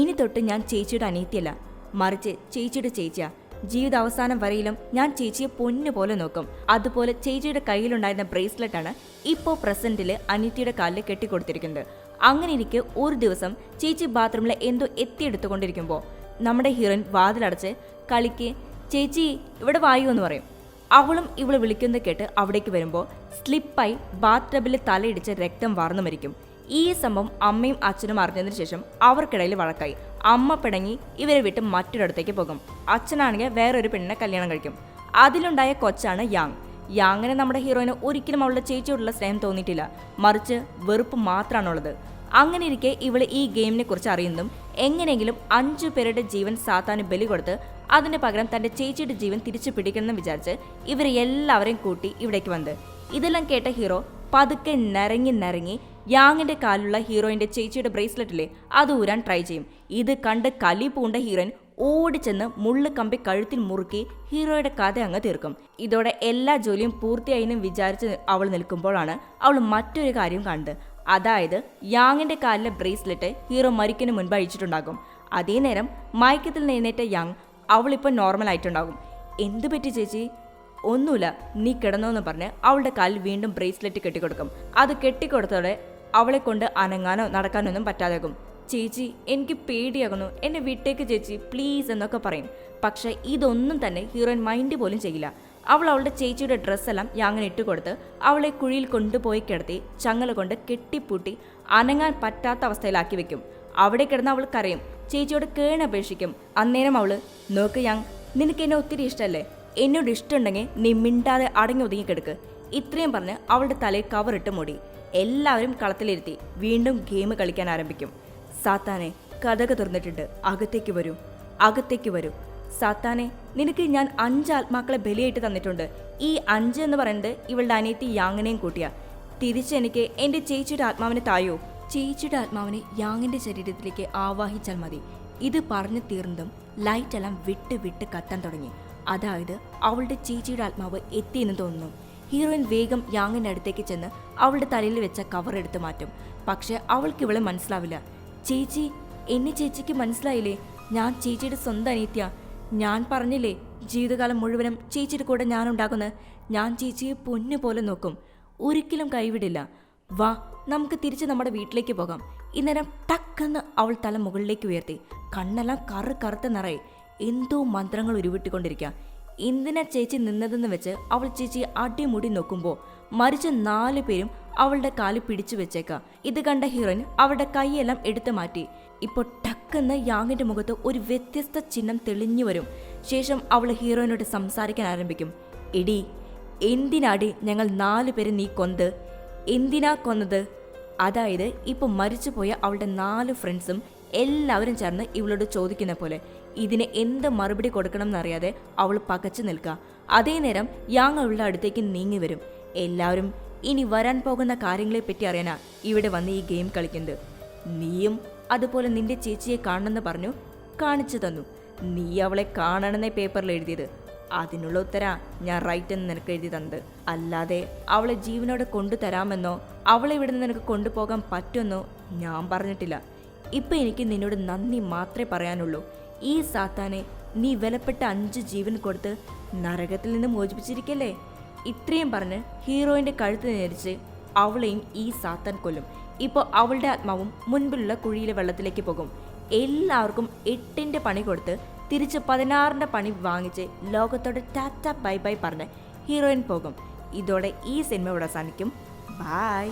ഇനി തൊട്ട് ഞാൻ ചേച്ചിയുടെ അനിയത്തിയല്ല, മറിച്ച് ചേച്ചിയുടെ ചേച്ചിയാ. ജീവിതാവസാനം വരെയിലും ഞാൻ ചേച്ചിയെ പൊന്നുപോലെ നോക്കും. അതുപോലെ ചേച്ചിയുടെ കയ്യിലുണ്ടായിരുന്ന ബ്രേസ്ലെറ്റാണ് ഇപ്പോൾ പ്രസന്റിൽ അനിയത്തിയുടെ കാലിൽ കെട്ടിക്കൊടുത്തിരിക്കുന്നത്. അങ്ങനെ ഇരിക്കെ ഒരു ദിവസം ചേച്ചി ബാത്റൂമിൽ എന്തോ എത്തിയെടുത്തുകൊണ്ടിരിക്കുമ്പോൾ നമ്മുടെ ഹീറോയിൻ വാതിലടച്ച് കളിക്ക് ചേച്ചി ഇവിടെ വായു എന്ന് പറയും. അവളും ഇവള് വിളിക്കുന്നത് കേട്ട് അവിടേക്ക് വരുമ്പോൾ സ്ലിപ്പായി ബാത്ത് ടബിൽ തലയിടിച്ച് രക്തം വാർന്നു മരിക്കും. ഈ സംഭവം അമ്മയും അച്ഛനും അറിഞ്ഞതിന് ശേഷം അവർക്കിടയിൽ വഴക്കായി. അമ്മ പിണങ്ങി ഇവരെ വിട്ട് മറ്റൊരിടത്തേക്ക് പോകും. അച്ഛനാണെങ്കിൽ വേറൊരു പെണ്ണിനെ കല്യാണം കഴിക്കും. അതിലുണ്ടായ കൊച്ചാണ് യാങ്ങിന് നമ്മുടെ ഹീറോയിന് ഒരിക്കലും അവളുടെ ചേച്ചിയോടുള്ള സ്നേഹം തോന്നിയിട്ടില്ല, മറിച്ച് വെറുപ്പ് മാത്രമാണുള്ളത്. അങ്ങനെ ഇരിക്കെ ഇവള് ഈ ഗെയിമിനെ കുറിച്ച് അറിയുന്നതും എങ്ങനെയെങ്കിലും 5 പേരുടെ ജീവൻ സാത്താന് ബലി കൊടുത്ത് അതിന് പകരം തന്റെ ചേച്ചിയുടെ ജീവൻ തിരിച്ചു പിടിക്കണമെന്ന് വിചാരിച്ച് ഇവരെ എല്ലാവരെയും കൂട്ടി ഇവിടേക്ക് വന്നത്. ഇതെല്ലാം കേട്ട ഹീറോ പതുക്കെ നരങ്ങി യാങ്ങിന്റെ കാലിലുള്ള ഹീറോയിന്റെ ചേച്ചിയുടെ ബ്രേസ്ലെറ്റിലെ അത് ഊരാൻ ട്രൈ ചെയ്യും. ഇത് കണ്ട് കലി പൂണ്ട ഹീറോയിൻ ഓടിച്ചെന്ന് മുള്ളു കമ്പി കഴുത്തിൽ മുറുക്കി ഹീറോയുടെ കഥ അങ്ങ് തീർക്കും. ഇതോടെ എല്ലാ ജോലിയും പൂർത്തിയായെന്നും വിചാരിച്ച് അവൾ നിൽക്കുമ്പോഴാണ് അവൾ മറ്റൊരു കാര്യം കണ്ടത്. അതായത് യാങ്ങിന്റെ കാലിലെ ബ്രേസ്ലെറ്റ് ഹീറോ മരിക്കുന്നതിന് മുൻപ് അഴിച്ചിട്ടുണ്ടാകും. അതേ നേരം മയക്കത്തിൽ നിന്നേറ്റ യാങ് അവളിപ്പോൾ നോർമൽ ആയിട്ടുണ്ടാകും. എന്തു പറ്റി ചേച്ചി? ഒന്നുമില്ല, നീ കിടന്നോന്ന് പറഞ്ഞ് അവളുടെ കാലിൽ വീണ്ടും ബ്രേസ്ലെറ്റ് കെട്ടിക്കൊടുക്കും. അത് കെട്ടിക്കൊടുത്തോടെ അവളെ കൊണ്ട് അനങ്ങാനോ നടക്കാനോ ഒന്നും പറ്റാതാകും. ചേച്ചി, എനിക്ക് പേടിയാകുന്നു, എന്നെ വിട്ടേക്ക് ചേച്ചി പ്ലീസ് എന്നൊക്കെ പറയും. പക്ഷെ ഇതൊന്നും തന്നെ ഹീറോയിൻ മൈൻഡ് പോലും ചെയ്യില്ല. അവൾ അവളുടെ ചേച്ചിയുടെ ഡ്രസ്സെല്ലാം യാങ്ങിന് ഇട്ടുകൊടുത്ത് അവളെ കുഴിയിൽ കൊണ്ടുപോയി കിടത്തി ചങ്ങല കൊണ്ട് കെട്ടിപ്പൂട്ടി അനങ്ങാൻ പറ്റാത്ത അവസ്ഥയിലാക്കി വെക്കും. അവിടെ കിടന്ന് അവൾ കരയും, ചേച്ചിയോട് കേണപേക്ഷിക്കും. അന്നേരം അവള്, നോക്ക് യാങ്, നിനക്ക് എന്നെ ഒത്തിരി ഇഷ്ടമല്ലേ? എന്നോട് ഇഷ്ടമുണ്ടെങ്കിൽ നീ മിണ്ടാതെ അടങ്ങി ഒതുങ്ങി കിടക്ക്. ഇത്രയും പറഞ്ഞ് അവളുടെ തലയിൽ കവറിട്ട് മൂടി എല്ലാവരും കളത്തിലിരുത്തി വീണ്ടും ഗെയിം കളിക്കാൻ ആരംഭിക്കും. സാത്താനെ, കഥക തുറന്നിട്ടുണ്ട്, അകത്തേക്ക് വരൂ. സാത്താനെ, നിനക്ക് ഞാൻ 5 ആത്മാക്കളെ ബലിയായിട്ട് തന്നിട്ടുണ്ട്. ഈ 5 എന്ന് പറയുന്നത് ഇവളുടെ അനിയത്തി യാങ്ങിനെയും കൂട്ടിയ. തിരിച്ചെനിക്ക് എൻ്റെ ചേച്ചിയുടെ ആത്മാവിനെ തായോ. ചേച്ചിയുടെ ആത്മാവിനെ യാങ്ങിന്റെ ശരീരത്തിലേക്ക് ആവാഹിച്ചാൽ മതി. ഇത് പറഞ്ഞു തീർന്നതും ലൈറ്റെല്ലാം വിട്ട് കത്താൻ തുടങ്ങി. അതായത് അവളുടെ ചേച്ചിയുടെ ആത്മാവ് എത്തിയെന്ന് തോന്നുന്നു. ഹീറോയിൻ വേഗം യാങ്ങിന്റെ അടുത്തേക്ക് ചെന്ന് അവളുടെ തലയിൽ വെച്ച കവർ എടുത്ത് മാറ്റും. പക്ഷെ അവൾക്ക് ഇവളെ മനസ്സിലാവില്ല. ചേച്ചി, എന്നെ ചേച്ചിക്ക് മനസ്സിലായില്ലേ? ഞാൻ ചേച്ചിയുടെ സ്വന്തം അനിയത്തിയാ. ഞാൻ പറഞ്ഞില്ലേ ജീവിതകാലം മുഴുവനും ചേച്ചിയുടെ കൂടെ ഞാനുണ്ടാകുന്നത്. ഞാൻ ചേച്ചിയെ പൊന്നു പോലെ നോക്കും, ഒരിക്കലും കൈവിടില്ല. വാ, നമുക്ക് തിരിച്ച് നമ്മുടെ വീട്ടിലേക്ക് പോകാം. ഇന്നേരം ടക്കെന്ന് അവൾ തല മുകളിലേക്ക് ഉയർത്തി. കണ്ണെല്ലാം കറുത്ത നിറയെ എന്തോ മന്ത്രങ്ങൾ ഉരുവിട്ടുകൊണ്ടിരിക്കുക. എന്തിനാ ചേച്ചി നിന്നതെന്ന് വെച്ച് അവൾ ചേച്ചി അടിമുടി നോക്കുമ്പോൾ മരിച്ച 4 പേരും അവളുടെ കാല് പിടിച്ചു വെച്ചേക്കാം. ഇത് കണ്ട ഹീറോയിൻ അവളുടെ കൈയെല്ലാം എടുത്തു മാറ്റി. ഇപ്പോൾ ടക്കെന്ന് യാങ്ങിന്റെ മുഖത്ത് ഒരു വ്യത്യസ്ത ചിഹ്നം തെളിഞ്ഞു വരും. ശേഷം അവൾ ഹീറോയിനോട് സംസാരിക്കാൻ ആരംഭിക്കും. എടി, എന്തിനാടി ഞങ്ങൾ 4 പേരെ നീ കൊന്നത്? എന്തിനാ കൊന്നത്? അതായത് ഇപ്പോൾ മരിച്ചുപോയ അവളുടെ 4 ഫ്രണ്ട്സും എല്ലാവരും ചേർന്ന് ഇവളോട് ചോദിക്കുന്ന പോലെ. ഇതിന് എന്ത് മറുപടി കൊടുക്കണം എന്നറിയാതെ അവൾ പകച്ചു നിൽക്കുക. അതേ നേരം യാങ് അവളുടെ അടുത്തേക്ക് നീങ്ങി വരും. എല്ലാവരും ഇനി വരാൻ പോകുന്ന കാര്യങ്ങളെപ്പറ്റി അറിയാനാ ഇവിടെ വന്ന് ഈ ഗെയിം കളിക്കുന്നത്. നീയും അതുപോലെ നിന്റെ ചേച്ചിയെ കാണണമെന്ന് പറഞ്ഞു, കാണിച്ചു തന്നു. നീ അവളെ കാണണമെന്നേ പേപ്പറിൽ എഴുതിയത്. അതിനുള്ള ഉത്തരാ ഞാൻ റൈറ്റ് എന്ന് നിനക്ക് എഴുതി തന്നത്. അല്ലാതെ അവളെ ജീവനോടെ കൊണ്ടുതരാമെന്നോ അവളെ ഇവിടെ നിന്ന് നിനക്ക് കൊണ്ടുപോകാൻ പറ്റുമെന്നോ ഞാൻ പറഞ്ഞിട്ടില്ല. ഇപ്പം എനിക്ക് നിന്നോട് നന്ദി മാത്രമേ പറയാനുള്ളൂ. ഈ സാത്താനെ നീ വിലപ്പെട്ട 5 ജീവൻ കൊടുത്ത് നരകത്തിൽ നിന്ന് മോചിപ്പിച്ചിരിക്കല്ലേ. ഇത്രയും പറഞ്ഞ് ഹീറോയിന്റെ കഴുത്ത് നേരിച്ച് അവളെയും ഈ സാത്താൻ കൊല്ലും. ഇപ്പോൾ അവളുടെ ആത്മാവും മുൻപിലുള്ള കുഴിയിലെ വെള്ളത്തിലേക്ക് പോകും. എല്ലാവർക്കും 8ന്റെ പണി കൊടുത്ത് തിരിച്ച് 16ന്റെ പണി വാങ്ങിച്ച് ലോകത്തോടെ ടാറ്റ ബൈ ബൈ പറഞ്ഞ് ഹീറോയിൻ പോകും. ഇതോടെ ഈ സിനിമ ഇവിടെ അവസാനിക്കും. ബൈ.